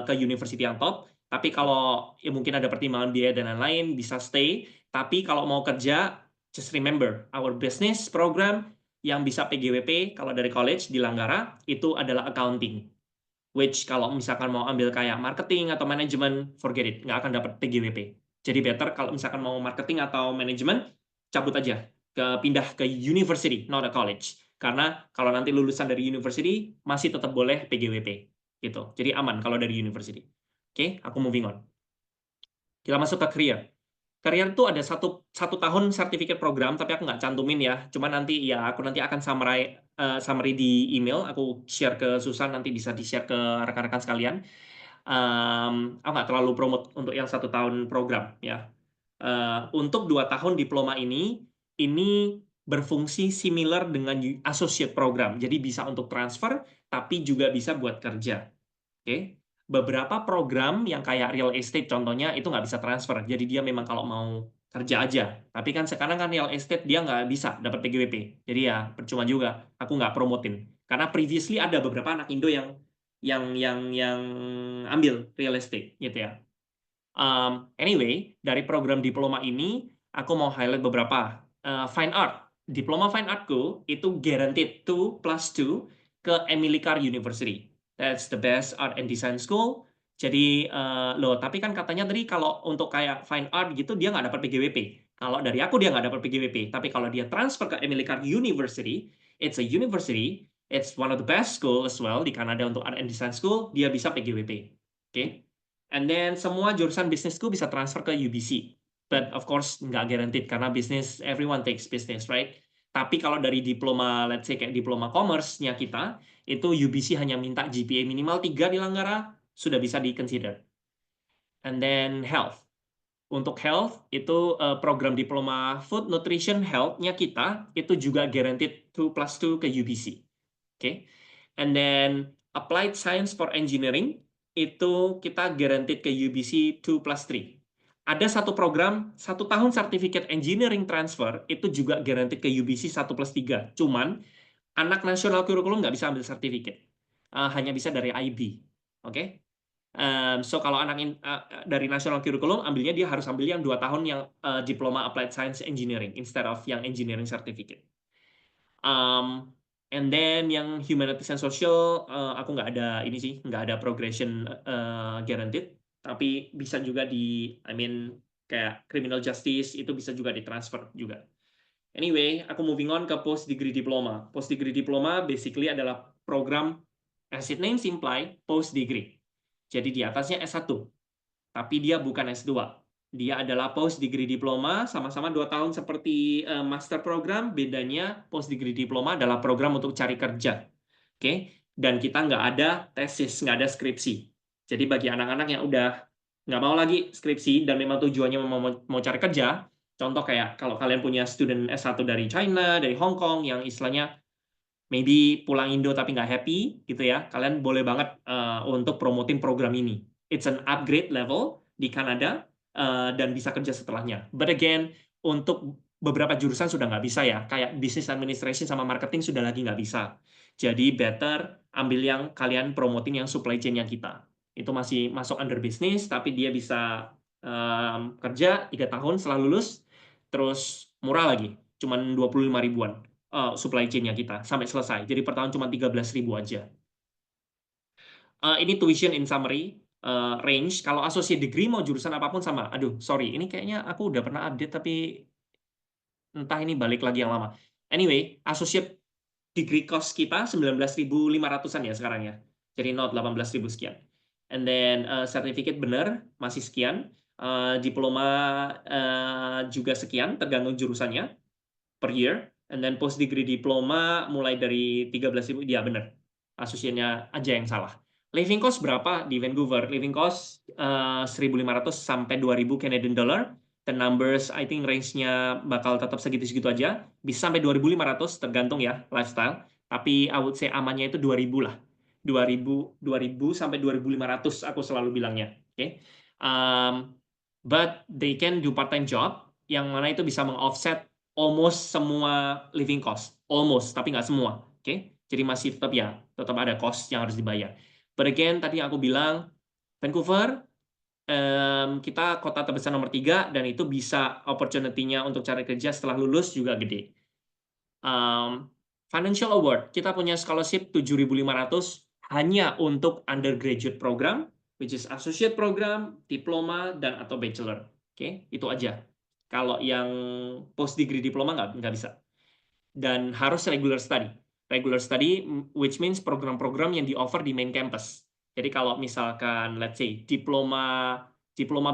ke university yang top. Tapi kalau ya mungkin ada pertimbangan biaya dan lain-lain bisa stay. Tapi kalau mau kerja, just remember our business program yang bisa PGWP kalau dari college di Langgara itu adalah accounting. Which kalau misalkan mau ambil kayak marketing atau manajemen, forget it, nggak akan dapat PGWP. Jadi better kalau misalkan mau marketing atau manajemen, cabut aja, pindah ke university, not a college. Karena kalau nanti lulusan dari university, masih tetap boleh PGWP. Gitu. Jadi aman kalau dari university. Oke, aku moving on. Kita masuk ke career. Career itu ada satu tahun certificate program, tapi aku nggak cantumin ya. Cuma nanti ya aku nanti akan summary di email. Aku share ke Susan, nanti bisa di-share ke rekan-rekan sekalian. Aku nggak terlalu promote untuk yang 1 tahun program ya. Untuk 2 tahun diploma ini berfungsi similar dengan associate program. Jadi bisa untuk transfer, tapi juga bisa buat kerja. Oke. Beberapa program yang kayak real estate contohnya itu nggak bisa transfer. Jadi dia memang kalau mau kerja aja. Tapi kan sekarang kan real estate dia nggak bisa dapat PGWP. Jadi ya percuma juga. Aku nggak promotin. Karena previously ada beberapa anak Indo yang ambil real estate gitu ya. Anyway, dari program diploma ini aku mau highlight beberapa. Fine art. Diploma fine artku itu guaranteed 2+2 ke Emily Carr University. That's the best art and design school. Jadi, tapi kan katanya tadi kalau untuk kayak fine art gitu, dia nggak dapat PGWP. Kalau dari aku, dia nggak dapat PGWP. Tapi kalau dia transfer ke Emily Carr University, it's a university It's one of the best school as well di Kanada untuk art and design school. Dia bisa PGWP. Okay? And then semua jurusan bisnisku bisa transfer ke UBC. But of course nggak guaranteed karena bisnis, everyone takes business, right? Tapi kalau dari diploma, let's say kayak diploma commerce-nya kita, itu UBC hanya minta GPA minimal 3 di Langgara, sudah bisa di-consider. And then health. Untuk health, itu program diploma food, nutrition, health-nya kita, itu juga guaranteed 2+2 ke UBC. Okay. And then applied science for engineering, itu kita guaranteed ke UBC 2+3. Ada satu program, 1 tahun certificate engineering transfer, itu juga guaranteed ke UBC 1+3. Cuman, anak nasional kurikulum nggak bisa ambil certificate. Hanya bisa dari IB. Oke? So, kalau anak dari nasional kurikulum, ambilnya dia harus ambil yang 2 tahun yang diploma applied science engineering, instead of yang engineering certificate. And then yang humanities and social, aku nggak ada ini sih, nggak ada progression guaranteed. Tapi bisa juga kayak criminal justice itu bisa juga ditransfer juga. Anyway, aku moving on ke post degree diploma. Post degree diploma basically adalah program, as it name imply, post degree. Jadi di atasnya S1, tapi dia bukan S2. Dia adalah post degree diploma, sama-sama 2 tahun seperti master program. Bedanya post degree diploma adalah program untuk cari kerja. Oke? Dan kita nggak ada tesis, nggak ada skripsi. Jadi bagi anak-anak yang udah nggak mau lagi skripsi dan memang tujuannya mau cari kerja, contoh kayak kalau kalian punya student S1 dari China, dari Hong Kong, yang istilahnya maybe pulang Indo tapi nggak happy, gitu ya, kalian boleh banget untuk promotin program ini. It's an upgrade level di Kanada, dan bisa kerja setelahnya. But again, untuk beberapa jurusan sudah nggak bisa ya, kayak business administration sama marketing sudah lagi nggak bisa. Jadi better ambil yang kalian promotin yang supply chain-nya kita. Itu masih masuk under business, tapi dia bisa kerja 3 tahun setelah lulus, terus murah lagi, cuman 25 ribuan supply chain-nya kita, sampai selesai. Jadi per tahun cuma 13.000 aja. Ini tuition in summary, range. Kalau associate degree mau jurusan apapun sama. Aduh, sorry, ini kayaknya aku udah pernah update, tapi entah ini balik lagi yang lama. Anyway, associate degree cost kita 19.500-an ya sekarang ya. Jadi not 18.000 sekian. And then certificate bener masih sekian, diploma juga sekian tergantung jurusannya per year, and then post degree diploma mulai dari 13.000, dia bener, associate-nya aja yang salah. Living cost berapa di Vancouver? Living cost 1.500 sampai 2.000 Canadian dollar. The numbers I think range-nya bakal tetap segitu-segitu aja, bisa sampai 2.500 tergantung ya lifestyle, tapi I would say amannya itu 2.000 lah. 2.000 sampai 2.500 aku selalu bilangnya. Okay? But they can do part-time job yang mana itu bisa meng-offset almost semua living cost. Almost, tapi nggak semua. Okay? Jadi masih tetap ada cost yang harus dibayar. But again, tadi aku bilang Vancouver, kita kota terbesar nomor 3, dan itu bisa opportunity-nya untuk cari kerja setelah lulus juga gede. Financial award, kita punya scholarship 7.500 hanya untuk undergraduate program, which is associate program, diploma, dan atau bachelor. Oke, itu aja. Kalau yang post degree diploma nggak bisa. Dan harus regular study. Regular study, which means program-program yang di-offer di main campus. Jadi kalau misalkan, let's say, diploma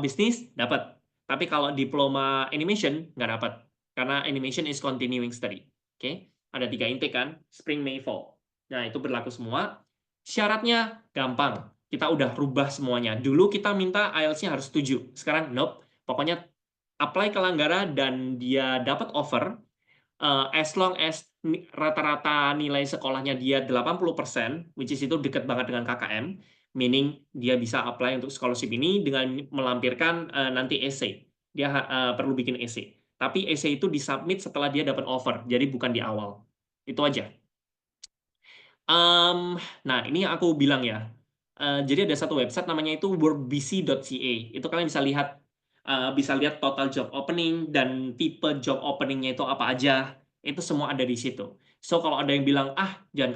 bisnis, dapat. Tapi kalau diploma animation, nggak dapat. Karena animation is continuing study. Oke, ada 3 intake kan, spring, May, fall. Nah, itu berlaku semua. Syaratnya gampang. Kita udah rubah semuanya. Dulu kita minta IELTS-nya harus 7. Sekarang, nope. Pokoknya apply ke Langgara dan dia dapat offer, as long as rata-rata nilai sekolahnya dia 80%, which is itu dekat banget dengan KKM, meaning dia bisa apply untuk scholarship ini dengan melampirkan nanti essay. Dia perlu bikin essay. Tapi essay itu disubmit setelah dia dapat offer, jadi bukan di awal. Itu aja. Nah, ini yang aku bilang ya. Jadi ada satu website namanya itu workbc.ca. Itu kalian bisa lihat total job opening dan tipe job openingnya itu apa aja. Itu semua ada di situ. So kalau ada yang bilang, jangan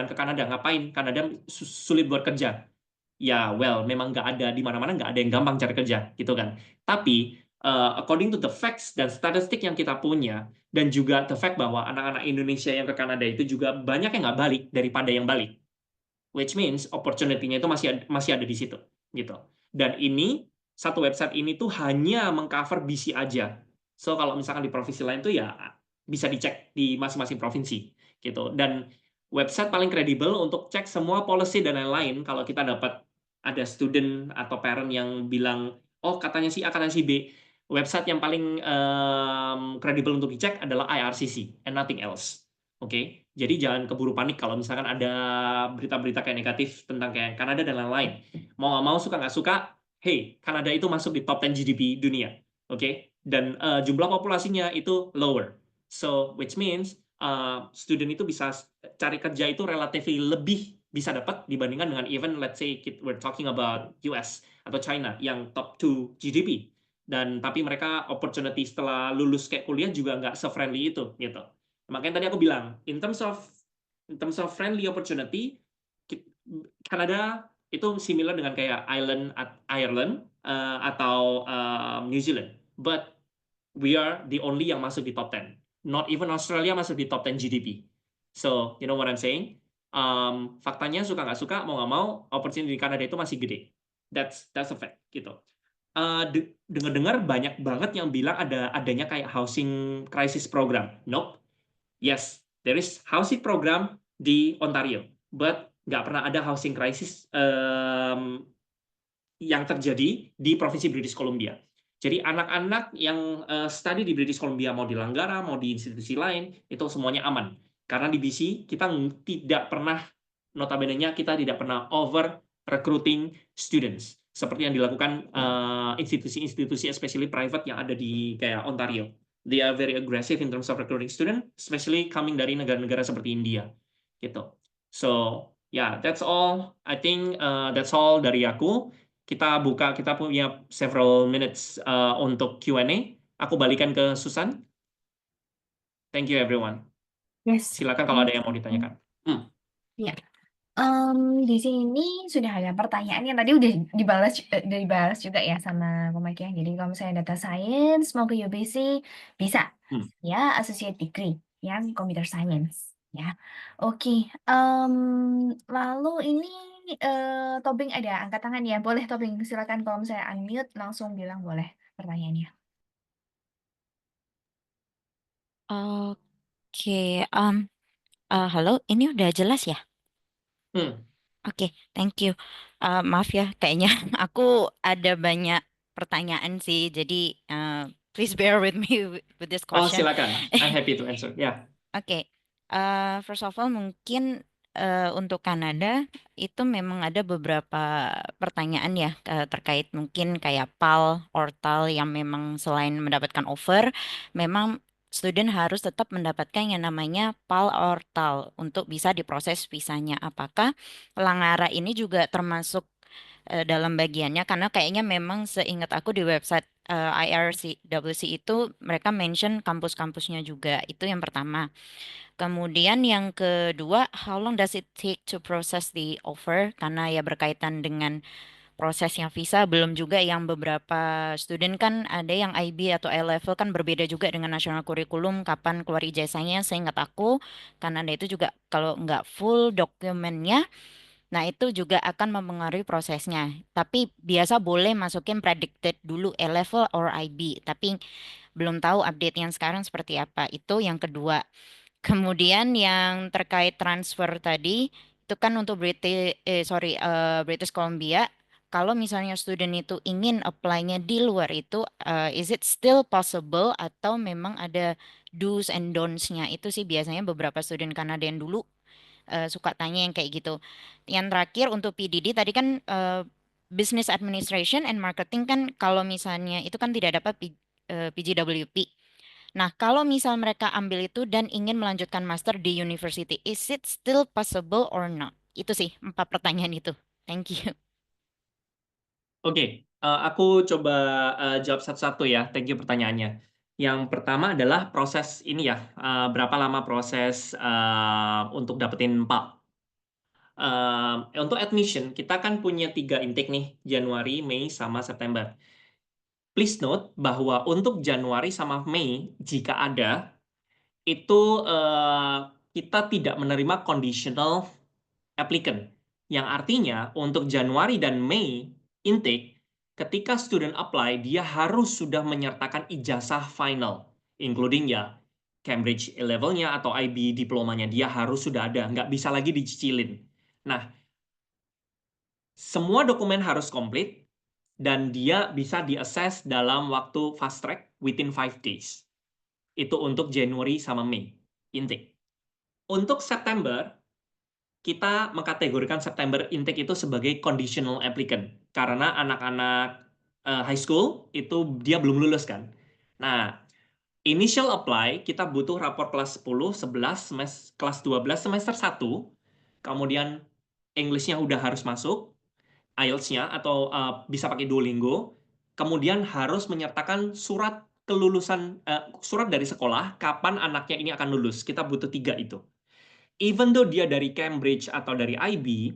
ke Kanada, ngapain? Kanada sulit buat kerja. Ya, well, memang nggak ada di mana-mana, nggak ada yang gampang cari kerja, gitu kan. Tapi according to the facts dan statistik yang kita punya, dan juga the fact bahwa anak-anak Indonesia yang ke Kanada itu juga banyak yang nggak balik daripada yang balik, which means opportunity-nya itu masih ada di situ, gitu. Dan ini satu website ini tuh hanya mengcover BC aja. So kalau misalkan di provinsi lain tuh ya bisa dicek di masing-masing provinsi, gitu. Dan website paling kredibel untuk cek semua policy dan lain-lain kalau kita dapat ada student atau parent yang bilang, oh katanya si A, katanya si B. Website yang paling kredibel untuk dicek adalah IRCC and nothing else. Oke, jadi jangan keburu panik kalau misalkan ada berita-berita kayak negatif tentang kayak Kanada dan lain-lain. Mau nggak mau, suka nggak suka, hey, Kanada itu masuk di top 10 GDP dunia. Oke, dan jumlah populasinya itu lower. So, which means student itu bisa cari kerja itu relatif lebih bisa dapat dibandingkan dengan even let's say we're talking about US atau China yang top 2 GDP. Dan tapi mereka opportunity setelah lulus kayak kuliah juga nggak se-friendly itu, gitu. Makanya tadi aku bilang, in terms of friendly opportunity, Kanada itu similar dengan kayak Ireland atau New Zealand, but we are the only yang masuk di top 10. Not even Australia masuk di top 10 GDP. So, you know what I'm saying? Faktanya suka nggak suka, mau nggak mau, opportunity di Kanada itu masih gede. That's a fact, gitu. Dengar-dengar banyak banget yang bilang adanya kayak housing crisis program. Nope. Yes, there is housing program di Ontario, but nggak pernah ada housing crisis yang terjadi di provinsi British Columbia. Jadi anak-anak yang study di British Columbia, mau di Langgara, mau di institusi lain, itu semuanya aman. Karena di BC kita tidak pernah, notabene-nya kita tidak pernah over recruiting students seperti yang dilakukan institusi-institusi, especially private yang ada di kayak Ontario. They are very aggressive in terms of recruiting student, especially coming dari negara-negara seperti India, gitu. So, yeah, that's all. I think that's all dari aku. Kita punya several minutes untuk Q&A. Aku balikan ke Susan. Thank you everyone. Yes. Silakan kalau ada yang mau ditanyakan. Ya. Di sini sudah ada pertanyaan yang tadi udah dibalas juga ya sama Ko Mike ya. Jadi kalau misalnya data science mau ke UBC bisa ya, associate degree yang computer science ya. Oke, lalu ini Tobing ada angkat tangan ya. Boleh Tobing, silakan kalau misalnya unmute langsung bilang boleh pertanyaannya. Oke, halo, ini udah jelas ya? Oke, thank you. Maaf ya, kayaknya aku ada banyak pertanyaan sih, jadi please bear with me with this Oh, question. silakan. I'm happy to answer. Ya. Oke, first of all mungkin untuk Kanada itu memang ada beberapa pertanyaan ya terkait mungkin kayak PAL, ORTAL yang memang selain mendapatkan offer, memang student harus tetap mendapatkan yang namanya PAL ORTAL untuk bisa diproses visanya. Apakah Langgara ini juga termasuk dalam bagiannya? Karena kayaknya memang seingat aku di website IRCWC itu mereka mention kampus-kampusnya juga. Itu yang pertama. Kemudian yang kedua, how long does it take to process the offer? Karena ya berkaitan dengan prosesnya visa, belum juga yang beberapa student kan ada yang IB atau A-level kan berbeda juga dengan nasional kurikulum, kapan keluar ijazahnya, seingat aku, karena ada itu juga kalau nggak full dokumennya, nah itu juga akan mempengaruhi prosesnya. Tapi biasa boleh masukin predicted dulu A-level or IB, tapi belum tahu update yang sekarang seperti apa. Itu yang kedua. Kemudian yang terkait transfer tadi itu kan untuk British Columbia. Kalau misalnya student itu ingin apply-nya di luar itu, is it still possible atau memang ada do's and don'ts-nya? Itu sih biasanya beberapa student Kanada yang dulu suka tanya yang kayak gitu. Yang terakhir untuk PDD tadi kan Business Administration and Marketing kan kalau misalnya itu kan tidak dapat PGWP. Nah, kalau misal mereka ambil itu dan ingin melanjutkan master di university, is it still possible or not? Itu sih 4 pertanyaan itu. Thank you. Oke, aku coba jawab satu-satu ya. Thank you pertanyaannya. Yang pertama adalah proses ini ya, berapa lama proses untuk dapetin PAL. Untuk admission, kita kan punya 3 intake nih, Januari, Mei, sama September. please note bahwa untuk Januari sama Mei, jika ada, itu kita tidak menerima conditional applicant. Yang artinya untuk Januari dan Mei intake, ketika student apply, dia harus sudah menyertakan ijazah final, including ya Cambridge A-level-nya atau IB diplomanya, dia harus sudah ada, nggak bisa lagi dicicilin. Nah, semua dokumen harus komplit, dan dia bisa di-assess dalam waktu fast track within 5 days. Itu untuk Januari sama Mei, intake. Untuk September, kita mengkategorikan September intake itu sebagai conditional applicant. Karena anak-anak high school, itu dia belum lulus kan. Nah, initial apply, kita butuh rapor kelas 10, 11, kelas 12, semester 1, kemudian English-nya udah harus masuk, IELTS-nya atau bisa pakai Duolingo, kemudian harus menyertakan surat kelulusan, surat dari sekolah, kapan anaknya ini akan lulus. Kita butuh 3 itu. Even though dia dari Cambridge atau dari IB,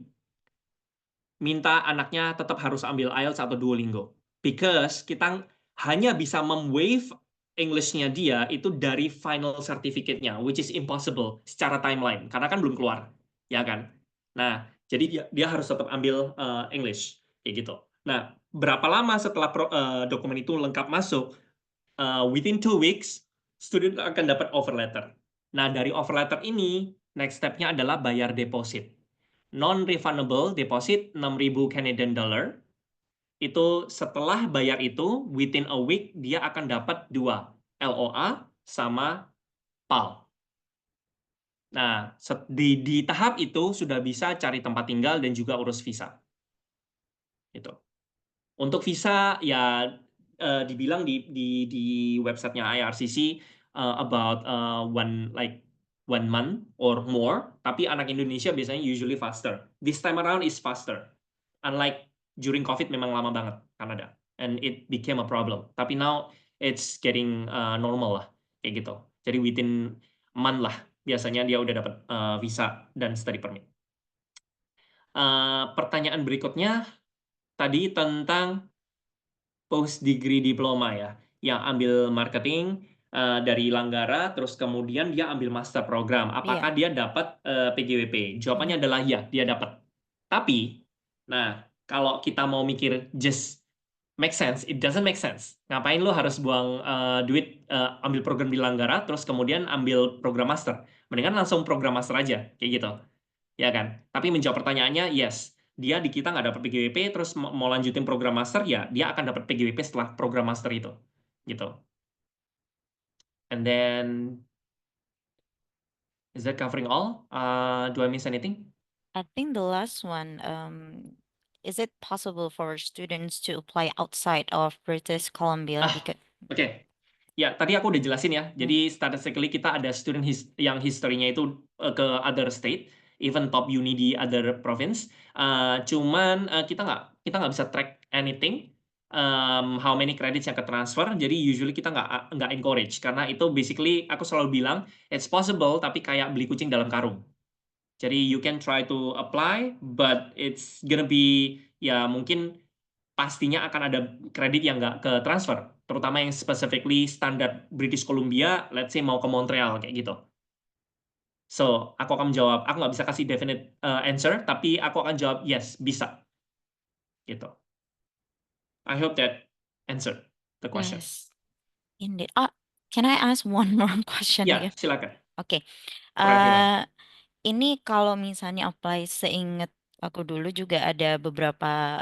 minta anaknya tetap harus ambil IELTS atau Duolingo. Because kita hanya bisa mem-waive English-nya dia itu dari final certificate-nya, which is impossible secara timeline, karena kan belum keluar, ya kan? Nah, jadi dia harus tetap ambil English, kayak gitu. Nah, berapa lama setelah dokumen itu lengkap masuk, within 2 weeks, student akan dapat offer letter. Nah, dari offer letter ini, next step-nya adalah bayar deposit. Non-refundable deposit 6.000 Canadian dollar. Itu setelah bayar itu, within a week, dia akan dapat 2, LOA sama PAL. Nah, di tahap itu sudah bisa cari tempat tinggal dan juga urus visa. Gitu. Untuk visa, ya dibilang di websitenya IRCC about 1 month or more, tapi anak Indonesia biasanya usually faster. This time around is faster. Unlike during COVID memang lama banget Kanada, and it became a problem. Tapi now it's getting normal lah, kayak gitu. Jadi within a month lah, biasanya dia udah dapat visa dan study permit. Pertanyaan berikutnya tadi tentang post degree diploma ya, yang ambil marketing dari Langgara, terus kemudian dia ambil master program. Apakah dia dapat PGWP? Jawabannya adalah ya, dia dapat. Tapi, nah kalau kita mau mikir just make sense, it doesn't make sense. Ngapain lo harus buang duit ambil program di Langgara, terus kemudian ambil program master? Mendingan langsung program master aja, kayak gitu. Ya kan? Tapi menjawab pertanyaannya, yes. Dia di kita nggak dapat PGWP, terus mau lanjutin program master, ya dia akan dapat PGWP setelah program master itu. Gitu. And then, is that covering all? Do I miss anything? I think the last one, is it possible for students to apply outside of British Columbia? Oke. Ya, tadi aku udah jelasin ya. Jadi statistically kita ada student yang history-nya itu ke other state, even top uni di other province. Cuman kita nggak bisa track anything, how many credits yang ke transfer. Jadi usually kita nggak encourage, karena itu basically aku selalu bilang it's possible, tapi kayak beli kucing dalam karung. Jadi you can try to apply, but it's gonna be ya mungkin pastinya akan ada kredit yang nggak ke transfer, terutama yang specifically standar British Columbia, let's say mau ke Montreal kayak gitu. So, aku akan menjawab, aku nggak bisa kasih definite answer, tapi aku akan jawab yes, bisa. Gitu. I hope that answered the question. Yes, indeed. Can I ask one more question? Ya, silakan. Oke. For everyone. Ini kalau misalnya apply, seingat aku dulu juga ada beberapa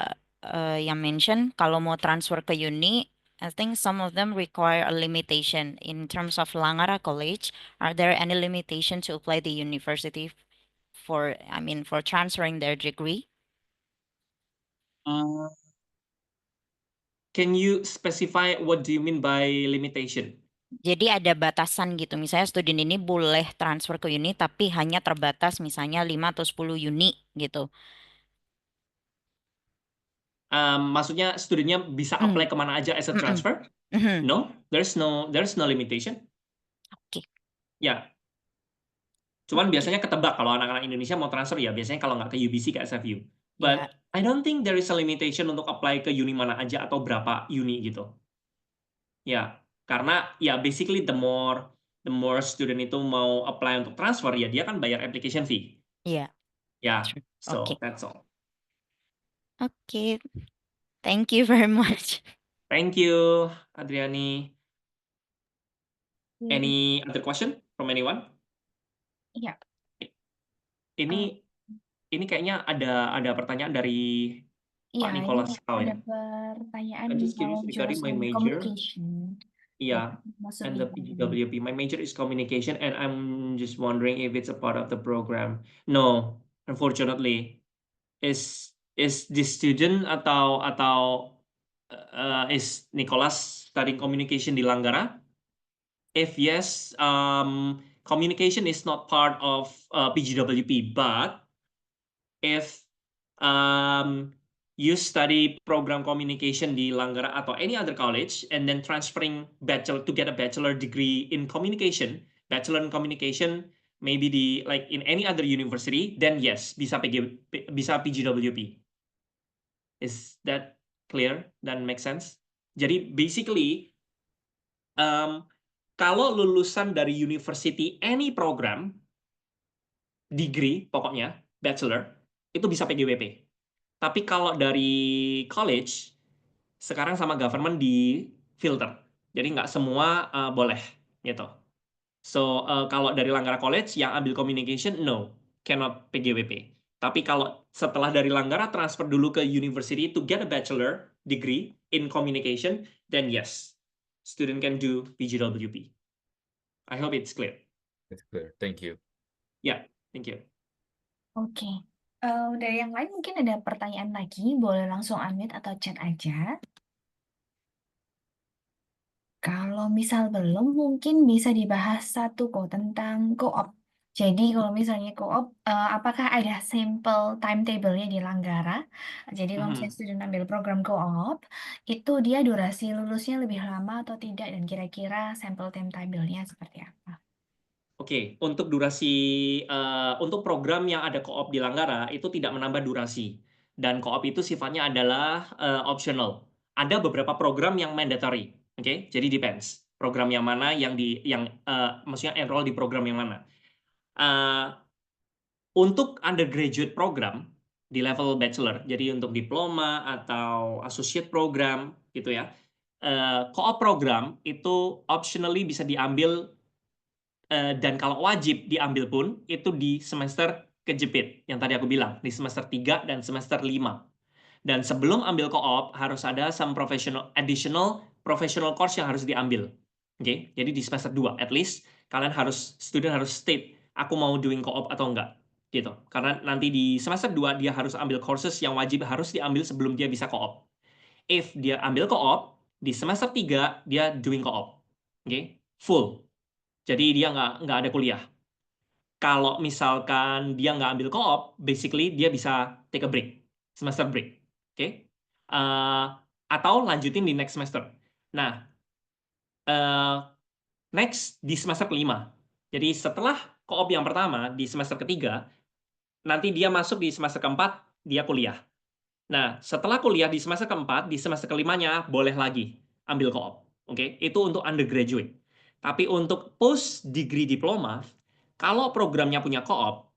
yang mention kalau mau transfer ke uni, I think some of them require a limitation in terms of Langgara College. Are there any limitation to apply the university for transferring their degree? Can you specify what do you mean by limitation? Jadi ada batasan gitu, misalnya student ini boleh transfer ke uni tapi hanya terbatas misalnya 5 atau 10 uni gitu. Maksudnya studentnya bisa apply kemana aja as a transfer? No, there's no limitation. Oke. Ya. Cuman biasanya ketebak kalau anak-anak Indonesia mau transfer ya biasanya kalau nggak ke UBC ke SFU. But I don't think there is a limitation untuk apply ke uni mana aja atau berapa uni gitu. Ya, karena ya basically the more student itu mau apply untuk transfer, ya dia kan bayar application fee. Iya, Ya, true. so Oke. that's all. Oke. Thank you very much. Thank you, Adriani. Iya, Any other question from anyone? iya. Ini kayaknya ada pertanyaan dari Iya, Pak ini Nicholas Cao ada ya. pertanyaan I'm just kalau curious regarding my jurusan major. communication. Yeah, Masuk and di the PGWP. My major is communication, and I'm just wondering if it's a part of the program. No, unfortunately, is the student atau is Nicholas studying communication di Langgara? If yes, communication is not part of PGWP, but if you study program communication di Langgara atau any other college and then transferring to get a bachelor degree in communication, bachelor in communication maybe like in any other university, then yes, bisa PGWP. Is that clear dan make sense? Jadi basically kalau lulusan dari university any program degree pokoknya bachelor itu bisa PGWP. Tapi kalau dari college, sekarang sama government di filter. Jadi nggak semua boleh, gitu. So, kalau dari Langgara College yang ambil communication, no, cannot PGWP. Tapi kalau setelah dari Langgara transfer dulu ke university to get a bachelor degree in communication, then yes, student can do PGWP. I hope it's clear. It's clear. Thank you. Yeah, thank you. Oke. Dari yang lain mungkin ada pertanyaan lagi, boleh langsung unmute atau chat aja. Kalau misal belum, mungkin bisa dibahas satu kok tentang co-op. Jadi kalau misalnya co-op, apakah ada sampel timetable-nya di Langgara? Jadi kalau misalnya student ambil program co-op, itu dia durasi lulusnya lebih lama atau tidak, dan kira-kira sampel timetable-nya seperti apa? Oke, untuk durasi untuk program yang ada co-op di Langgara itu tidak menambah durasi dan co-op itu sifatnya adalah optional. Ada beberapa program yang mandatory, oke? Jadi depends program yang mana maksudnya enroll di program yang mana. Untuk undergraduate program di level bachelor, jadi untuk diploma atau associate program gitu ya, co-op program itu optionally bisa diambil. Dan kalau wajib diambil pun, itu di semester kejepit, yang tadi aku bilang, di semester 3 dan semester 5. Dan sebelum ambil co-op, harus ada some additional professional course yang harus diambil. Oke, jadi di semester 2, at least, student harus state, aku mau doing co-op atau enggak. Gitu. Karena nanti di semester 2, dia harus ambil courses yang wajib harus diambil sebelum dia bisa co-op. If dia ambil co-op, di semester 3, dia doing co-op. Oke, full. Jadi dia nggak ada kuliah. Kalau misalkan dia nggak ambil co-op, basically dia bisa take a break, semester break, oke? Atau lanjutin di next semester. Nah, next di semester kelima. Jadi setelah co-op yang pertama di semester ketiga, nanti dia masuk di semester keempat, dia kuliah. Nah, setelah kuliah di semester keempat, di semester kelimanya boleh lagi ambil co-op, oke? Itu untuk undergraduate. Tapi untuk post degree diploma, kalau programnya punya co-op,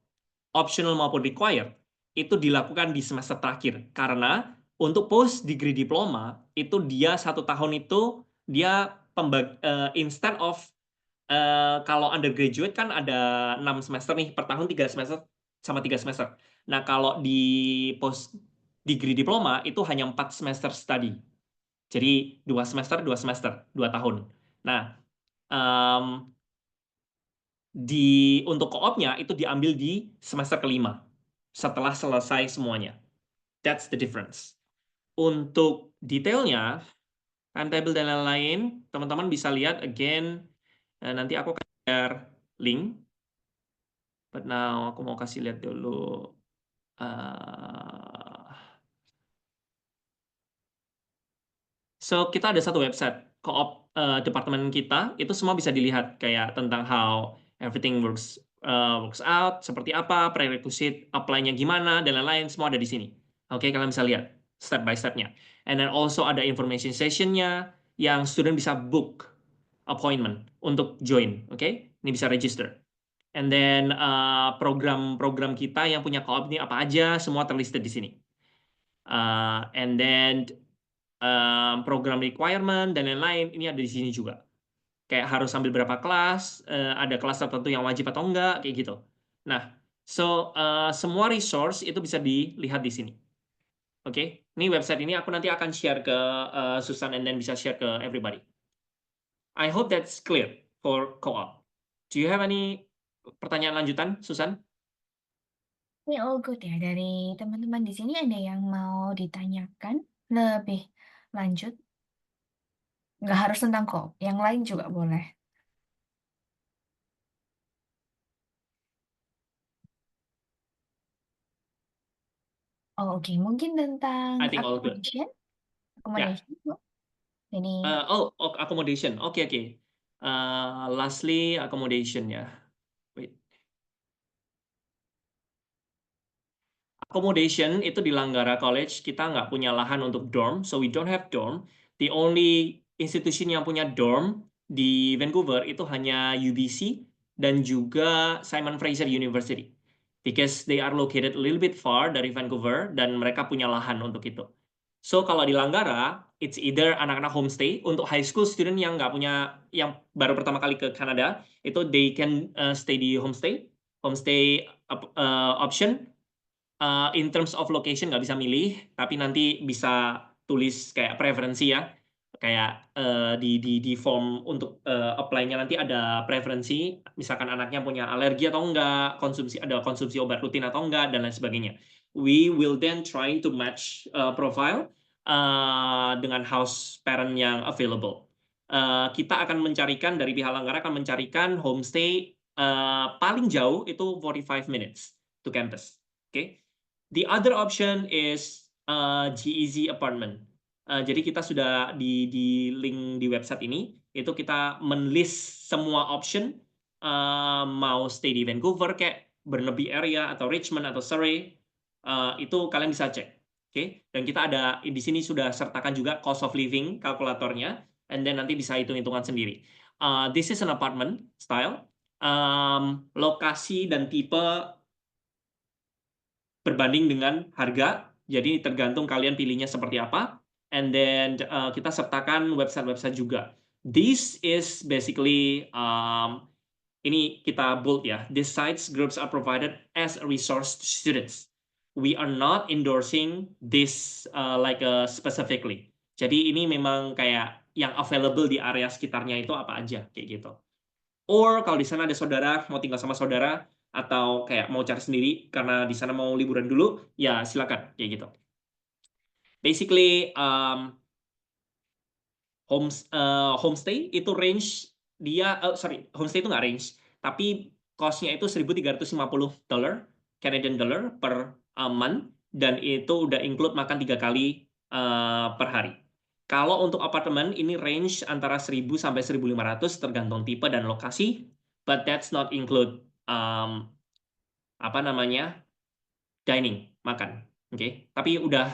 optional maupun required, itu dilakukan di semester terakhir. Karena untuk post degree diploma, itu dia 1 tahun itu, dia instead of, kalau undergraduate kan ada 6 semester nih, per tahun 3 semester sama 3 semester. Nah, kalau di post degree diploma, itu hanya 4 semester study. Jadi 2 semester, 2 semester, 2 tahun. Nah, untuk co-op-nya itu diambil di semester kelima setelah selesai semuanya. That's the difference. Untuk detailnya, timetable dan lain-lain, teman-teman bisa lihat again. Nanti aku akan share link. But now aku mau kasih lihat dulu. So, kita ada satu website, co-op departemen kita, itu semua bisa dilihat, kayak tentang how everything works out, seperti apa, prerequisite, apply-nya gimana, dan lain-lain, semua ada di sini. Oke, kalian bisa lihat step by step-nya. And then also ada information session-nya, yang student bisa book appointment untuk join, oke? Ini bisa register. And then program-program kita yang punya co-op ini apa aja, semua terlisted di sini. And then program requirement dan lain-lain ini ada di sini juga. Kayak harus ambil berapa kelas, ada kelas tertentu yang wajib atau enggak, kayak gitu. Nah, so semua resource itu bisa dilihat di sini. Oke, ini website ini aku nanti akan share ke Susan and then bisa share ke everybody. I hope that's clear for co-op. Do you have any pertanyaan lanjutan, Susan? Ini all good ya. Dari teman-teman di sini ada yang mau ditanyakan lebih lanjut? Nggak harus tentang co-op, yang lain juga boleh. Oh, oke. Mungkin tentang I think all good. accommodation. Yeah. Accommodation, Bu. Jadi, Accommodation. Oke. Lastly, accommodation ya. Wait. Accommodation itu di Langgara College kita nggak punya lahan untuk dorm, so we don't have dorm. The only institution yang punya dorm di Vancouver itu hanya UBC dan juga Simon Fraser University, because they are located a little bit far dari Vancouver dan mereka punya lahan untuk itu. So kalau di Langgara, it's either anak-anak homestay untuk high school student yang nggak punya, yang baru pertama kali ke Kanada, itu they can stay di homestay option. In terms of location nggak bisa milih, tapi nanti bisa tulis kayak preferensi ya, kayak di form untuk apply-nya nanti ada preferensi, misalkan anaknya punya alergi atau enggak, ada konsumsi obat rutin atau enggak, dan lain sebagainya. We will then try to match profile dengan house parent yang available. Kita akan mencarikan, dari pihak Langgara akan mencarikan homestay paling jauh itu 45 minutes to campus. Okay? The other option is GEZ apartment. Jadi kita sudah di link di website ini, itu kita menlist semua option, mau stay di Vancouver kayak Burnaby area atau Richmond atau Surrey, itu kalian bisa cek. Okay? Dan kita ada di sini sudah sertakan juga cost of living kalkulatornya, and then nanti bisa hitung-hitungan sendiri. This is an apartment style. Lokasi dan tipe berbanding dengan harga, jadi tergantung kalian pilihnya seperti apa. And then kita sertakan website-website juga. This is basically, ini kita bold ya, these sites groups are provided as a resource to students. We are not endorsing this specifically. Jadi ini memang kayak yang available di area sekitarnya itu apa aja, kayak gitu. Or kalau di sana ada saudara, mau tinggal sama saudara, atau kayak mau cari sendiri karena di sana mau liburan dulu, ya silakan kayak gitu. Basically homestay itu range dia homestay itu nggak range, tapi cost-nya itu $1,350 Canadian dollar per month, dan itu udah include makan 3 kali per hari. Kalau untuk apartemen ini range antara 1.000 sampai 1.500 tergantung tipe dan lokasi, but that's not include dining, makan. Okay? Tapi udah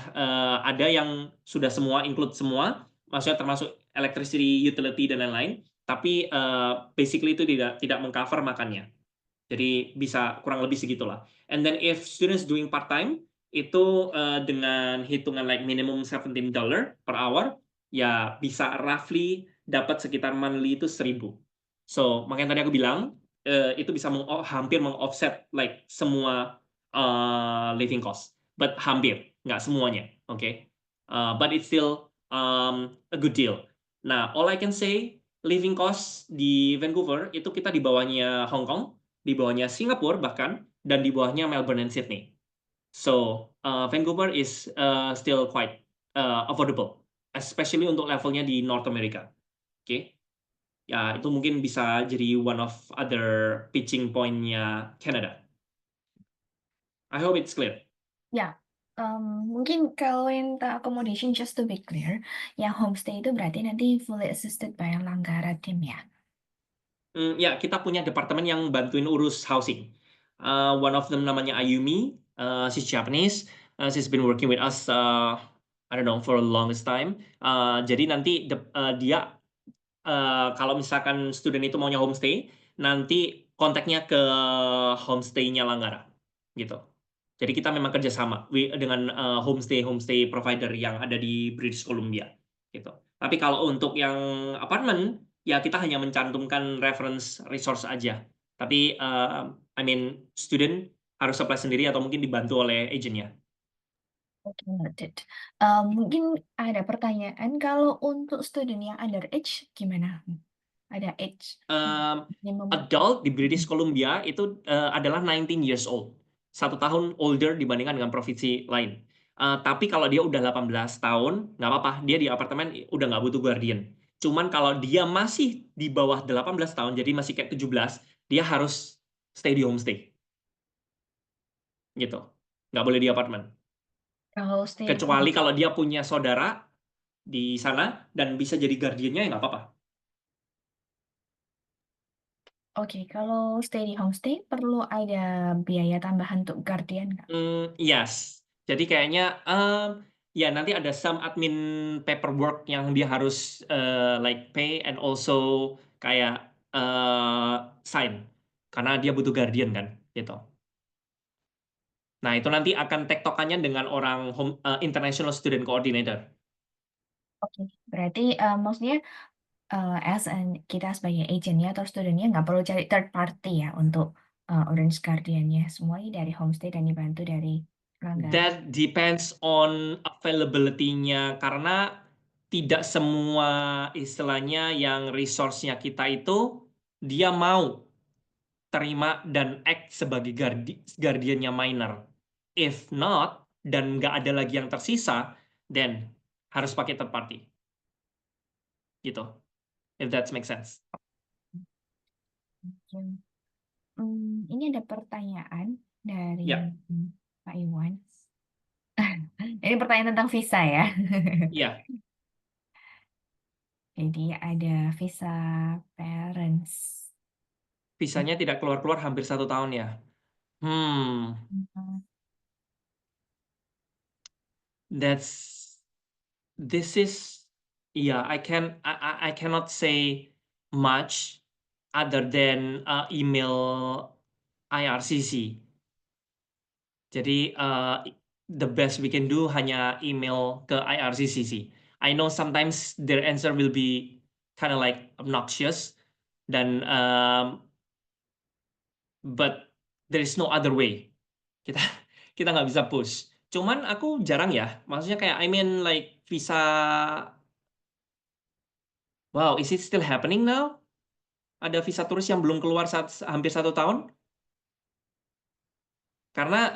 ada yang sudah semua include semua, maksudnya termasuk electricity, utility dan lain-lain. Tapi basically itu tidak mengcover makannya. Jadi bisa kurang lebih segitulah. And then if students doing part time itu dengan hitungan like minimum $17 per hour, ya bisa roughly dapat sekitar monthly itu 1.000. So makanya tadi aku bilang itu bisa hampir meng-offset like semua living cost, but hampir, nggak semuanya, okay? But it's still a good deal. Nah, all I can say, living cost di Vancouver itu kita di bawahnya Hong Kong, di bawahnya Singapura bahkan, dan di bawahnya Melbourne and Sydney. So Vancouver is still quite affordable, especially untuk levelnya di North America. Okay? Ya, itu mungkin bisa jadi one of other pitching point-nya Canada. I hope it's clear. Ya, mungkin kalau yang accommodation, just to be clear, yang homestay itu berarti nanti fully assisted by Langgara team ya? Ya, kita punya departemen yang bantuin urus housing. One of them namanya Ayumi, she's Japanese. She's been working with us I don't know, for the longest time. Jadi nanti dia kalau misalkan student itu maunya homestay, nanti kontaknya ke homestay-nya Langgara, gitu. Jadi kita memang kerjasama dengan homestay provider yang ada di British Columbia, gitu. Tapi kalau untuk yang apartemen, ya kita hanya mencantumkan reference resource aja. Tapi I mean student harus apply sendiri atau mungkin dibantu oleh agentnya. Oke, noted. Mungkin ada pertanyaan, kalau untuk student yang underage gimana? Ada age minimum? Adult di British Columbia itu adalah 19 years old. 1 tahun older dibandingkan dengan provinsi lain. Tapi kalau dia udah 18 tahun, nggak apa-apa. Dia di apartemen udah nggak butuh guardian. Cuman kalau dia masih di bawah 18 tahun, jadi masih kayak 17, dia harus stay di homestay. Gitu. Nggak boleh di apartemen. Kalau stay Kecuali kalau dia punya saudara di sana dan bisa jadi guardiannya, ya nggak apa-apa. Oke, kalau stay di homestay perlu ada biaya tambahan untuk guardian nggak? Yes. Jadi kayaknya ya nanti ada some admin paperwork yang dia harus like pay and also kayak sign karena dia butuh guardian kan, gitu. Nah, itu nanti akan tektokannya dengan orang international student coordinator. Oke, berarti maksudnya kita sebagai agentnya atau studentnya nggak perlu cari third party ya untuk orange guardiannya, semuanya dari homestay dan dibantu dari Langgara. That depends on availability-nya karena tidak semua istilahnya yang resource-nya kita itu dia mau terima dan act sebagai guardiannya minor. If not, dan nggak ada lagi yang tersisa, then harus pakai third party. Gitu. If that makes sense. Ini ada pertanyaan dari Ya. Pak Iwan. Ini pertanyaan tentang visa ya. Iya. Jadi ada visa parents. Visanya tidak keluar-keluar hampir 1 tahun ya. This is, yeah, I cannot say much other than email IRCC. Jadi the best we can do hanya email ke IRCC. I know sometimes their answer will be kind of like obnoxious dan but there is no other way. Kita nggak bisa push. Cuman aku jarang ya, maksudnya kayak I mean like visa. Wow, is it still happening now? Ada visa turis yang belum keluar hampir 1 tahun? Karena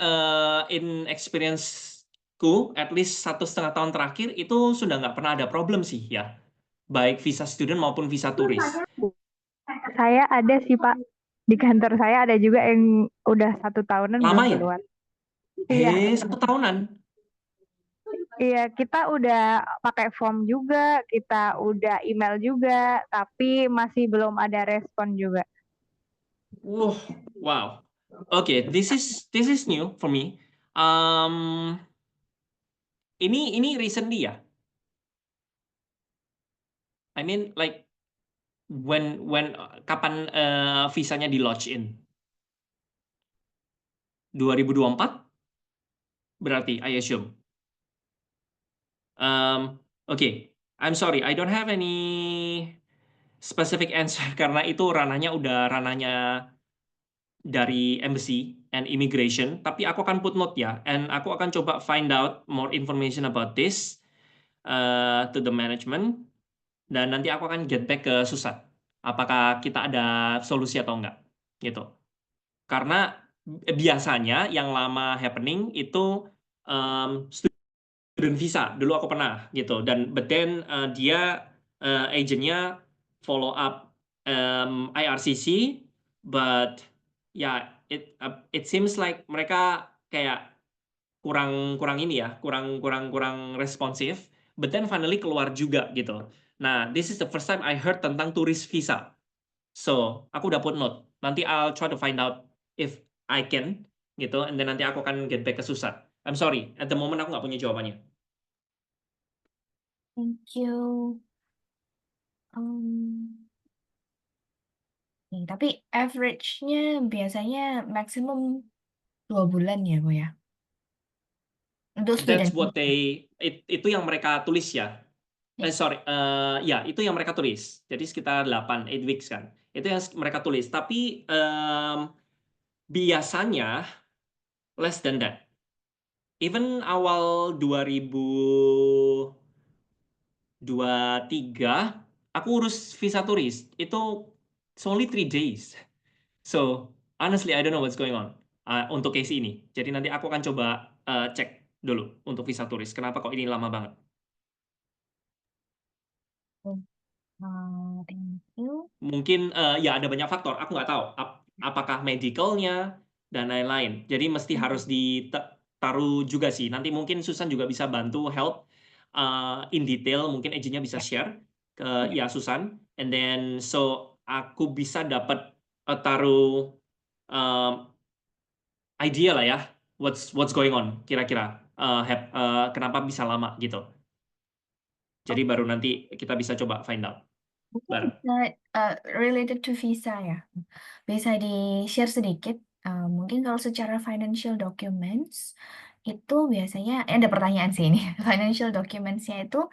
in experience-ku, at least 1,5 tahun terakhir itu sudah nggak pernah ada problem sih ya, baik visa student maupun visa turis. Saya ada sih Pak, di kantor saya ada juga yang udah 1 tahunan Lama belum ya? keluar. Iya. 1 tahunan? Iya, kita udah pakai form juga, kita udah email juga, tapi masih belum ada respon juga. Wow. Okay, this is new for me. Ini recently ya? I mean like when kapan visanya di lodge in? 2024? Berarti I assume. Okay, I'm sorry, I don't have any specific answer karena itu ranahnya dari embassy and immigration. Tapi aku akan put note ya, and aku akan coba find out more information about this to the management, dan nanti aku akan get back ke Susat. Apakah kita ada solusi atau enggak, gitu. Karena biasanya yang lama happening itu student visa dulu aku pernah gitu, dan but then dia agentnya follow up IRCC, but ya it seems like mereka kayak kurang ini ya, kurang responsif, but then finally keluar juga gitu. Nah, this is the first time I heard tentang turis visa, so aku udah put note, nanti I'll try to find out if I can gitu, and then nanti aku akan get back ke Susat. I'm sorry, at the moment aku nggak punya jawabannya. Thank you. Tapi average-nya biasanya maksimum 2 bulan ya, Bu ya? Untuk That's student. what itu yang mereka tulis ya. Ya, itu yang mereka tulis. Jadi sekitar 8 weeks kan. Itu yang mereka tulis. Tapi biasanya less than that. Even awal 2023, aku urus visa turis. Itu it's only 3 days. So, honestly, I don't know what's going on untuk case ini. Jadi nanti aku akan coba cek dulu untuk visa turis. Kenapa kok ini lama banget? Thank you. Mungkin ya ada banyak faktor. Aku nggak tahu apakah medicalnya dan lain-lain. Jadi mesti harus ditaruh juga sih. Nanti mungkin Susan juga bisa bantu help in detail. Mungkin agentnya bisa share ke ya Susan. And then so aku bisa dapat taruh idea lah ya. What's going on kira-kira. Kenapa bisa lama gitu. Jadi baru nanti kita bisa coba find out. Mungkin bisa related to visa ya. Bisa di-share sedikit. Mungkin kalau secara financial documents itu biasanya ada pertanyaan sih ini. Financial documents-nya itu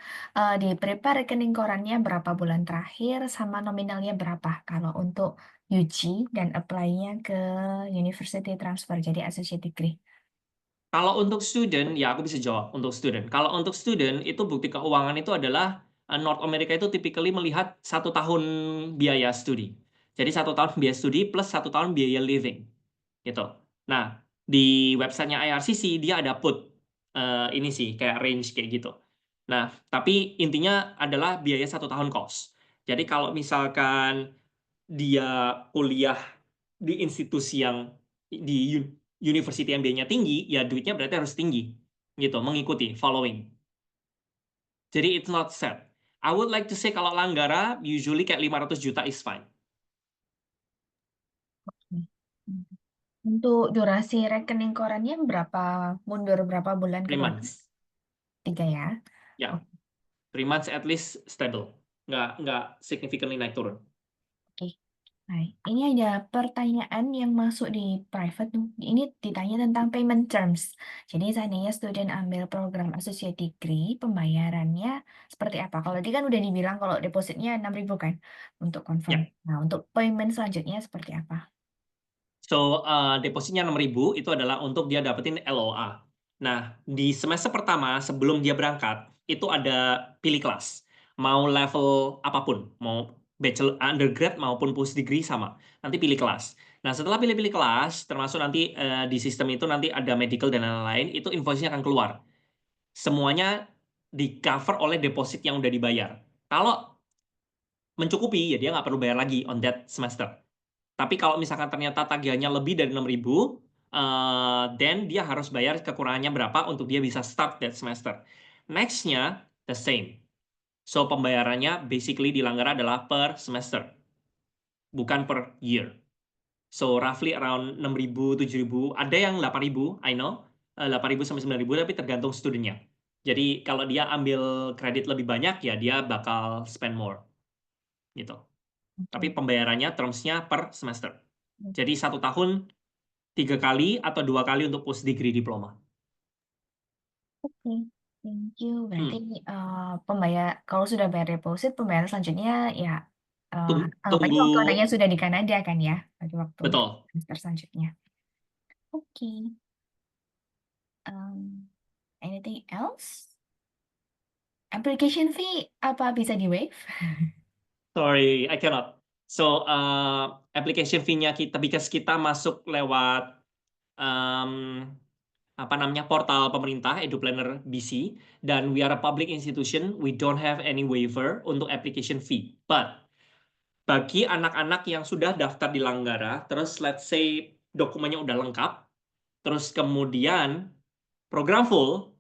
di prepare rekening korannya berapa bulan terakhir sama nominalnya berapa kalau untuk UG dan apply-nya ke university transfer jadi associate degree. Kalau untuk student, ya aku bisa jawab untuk student. Kalau untuk student, itu bukti keuangan itu adalah North America itu typically melihat 1 tahun biaya studi. Jadi 1 tahun biaya studi plus 1 tahun biaya living. Gitu. Nah, di websitenya IRCC, dia ada put ini sih, kayak range kayak gitu. Nah, tapi intinya adalah biaya 1 tahun kos. Jadi kalau misalkan dia kuliah di institusi yang di university yang biayanya tinggi, ya duitnya berarti harus tinggi, gitu, mengikuti, following. Jadi it's not set. I would like to say kalau Langgara, usually kayak 500 juta is fine. Untuk durasi rekening korannya mundur berapa bulan 3 ke depan? months. 3 ya? Ya, 3 months at least stable. Nggak significantly naik turun. Oke. Baik. Ini ada pertanyaan yang masuk di private. Ini ditanya tentang payment terms. Jadi seandainya student ambil program associate degree, pembayarannya seperti apa? Kalau tadi kan udah dibilang kalau depositnya 6.000 kan untuk confirm. Nah, untuk payment selanjutnya seperti apa? So, depositnya 6.000 itu adalah untuk dia dapetin LOA. Nah, di semester pertama sebelum dia berangkat, itu ada pilih kelas. Mau level apapun, mau bachelor, undergrad maupun post degree sama. Nanti pilih kelas. Nah, setelah pilih-pilih kelas, termasuk nanti di sistem itu nanti ada medical dan lain-lain, itu invoice-nya akan keluar. Semuanya di-cover oleh deposit yang udah dibayar. Kalau mencukupi, ya dia nggak perlu bayar lagi on that semester. Tapi kalau misalkan ternyata tagihannya lebih dari 6.000, then dia harus bayar kekurangannya berapa untuk dia bisa start that semester. Next-nya, the same. So, pembayarannya basically di Langgara adalah per semester, bukan per year. So, roughly around 6.000, 7.000, ada yang 8.000, I know, 8.000 sampai 9.000, tapi tergantung studentnya. Jadi, kalau dia ambil kredit lebih banyak, ya dia bakal spend more. Gitu. Tapi pembayarannya terms-nya per semester. Jadi 1 tahun 3 kali atau 2 kali untuk post degree diploma. Oke, thank you. Berarti kalau sudah bayar deposit, pembayaran selanjutnya ya anggap aja waktu anaknya sudah di Kanada kan ya, bagi waktu Betul. semester selanjutnya. Oke. Anything else? Application fee apa bisa di waive? Sorry, I cannot. So, application fee-nya kita, because kita masuk lewat portal pemerintah EduPlanner BC, dan we are a public institution, we don't have any waiver untuk application fee. But bagi anak-anak yang sudah daftar di Langgara, terus let's say dokumennya udah lengkap, terus kemudian program full,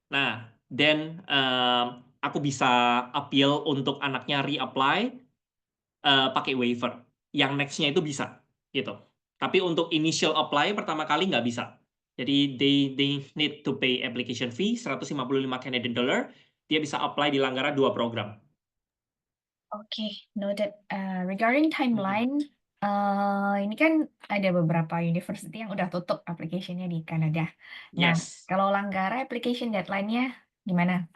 nah, then aku bisa appeal untuk anaknya reapply pakai waiver. Yang next-nya itu bisa, gitu. Tapi untuk initial apply pertama kali nggak bisa. Jadi they need to pay application fee $155 Canadian dollar, dia bisa apply di Langgara 2 program. Oke, noted. Regarding timeline, ini kan ada beberapa university yang udah tutup application-nya di Kanada. Nah, Yes. kalau Langgara application deadline-nya gimana?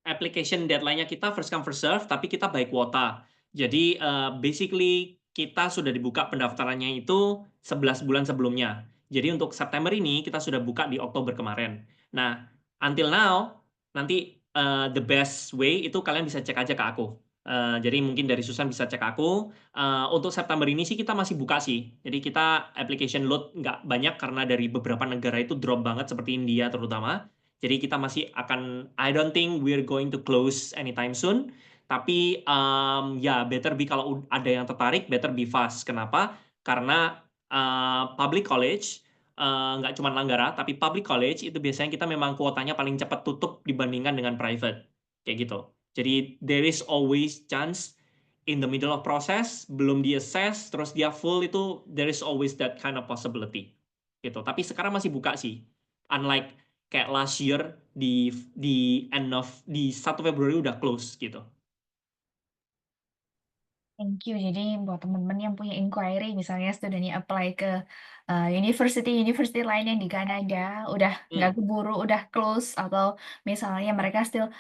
Application deadline-nya kita first come first serve, tapi kita by kuota. Jadi basically kita sudah dibuka pendaftarannya itu 11 bulan sebelumnya. Jadi untuk September ini kita sudah buka di Oktober kemarin. Nah, until now nanti the best way itu kalian bisa cek aja ke aku. Jadi mungkin dari Susan bisa cek aku. Untuk September ini sih kita masih buka sih. Jadi kita application load nggak banyak karena dari beberapa negara itu drop banget seperti India terutama. Jadi kita masih akan, I don't think we're going to close anytime soon. Tapi ya better be kalau ada yang tertarik, better be fast. Kenapa? Karena public college, nggak cuma Langgara, tapi public college itu biasanya kita memang kuotanya paling cepat tutup dibandingkan dengan private. Kayak gitu. Jadi there is always chance in the middle of process, belum di-assess, terus dia full itu, there is always that kind of possibility. Gitu. Tapi sekarang masih buka sih. Unlike kayak last year di end of di 1 Februari udah close gitu. Thank you. Jadi buat teman-teman yang punya inquiry, misalnya studentnya apply ke university lain yang di Kanada, udah nggak keburu, udah close, atau misalnya mereka still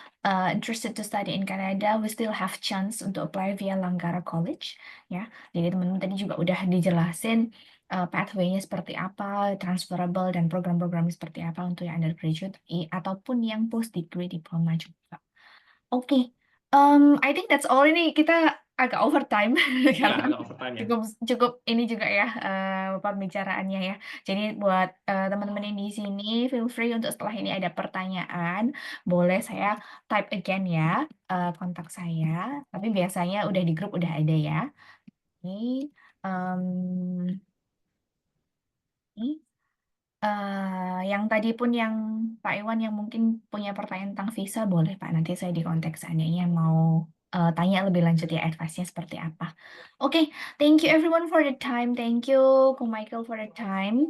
interested to study in Canada, we still have chance untuk apply via Langgara College, ya. Jadi teman-teman tadi juga udah dijelasin pathway-nya seperti apa, transferable dan program-programnya seperti apa untuk yang undergraduate ataupun yang post degree diploma juga. Oke. I think that's all. Ini kita agak overtime karena agak overtime ya. cukup ini juga ya pembicaraannya ya. Jadi buat teman-teman yang di sini, feel free untuk setelah ini ada pertanyaan, boleh saya type again ya kontak saya. Tapi biasanya udah di grup udah ada ya. Oke. Yang tadi pun yang Pak Iwan yang mungkin punya pertanyaan tentang visa, boleh Pak, nanti saya di kontak seandainya mau tanya lebih lanjut ya advice-nya seperti apa. Oke, thank you everyone for the time. Thank you, Ko Michael for the time.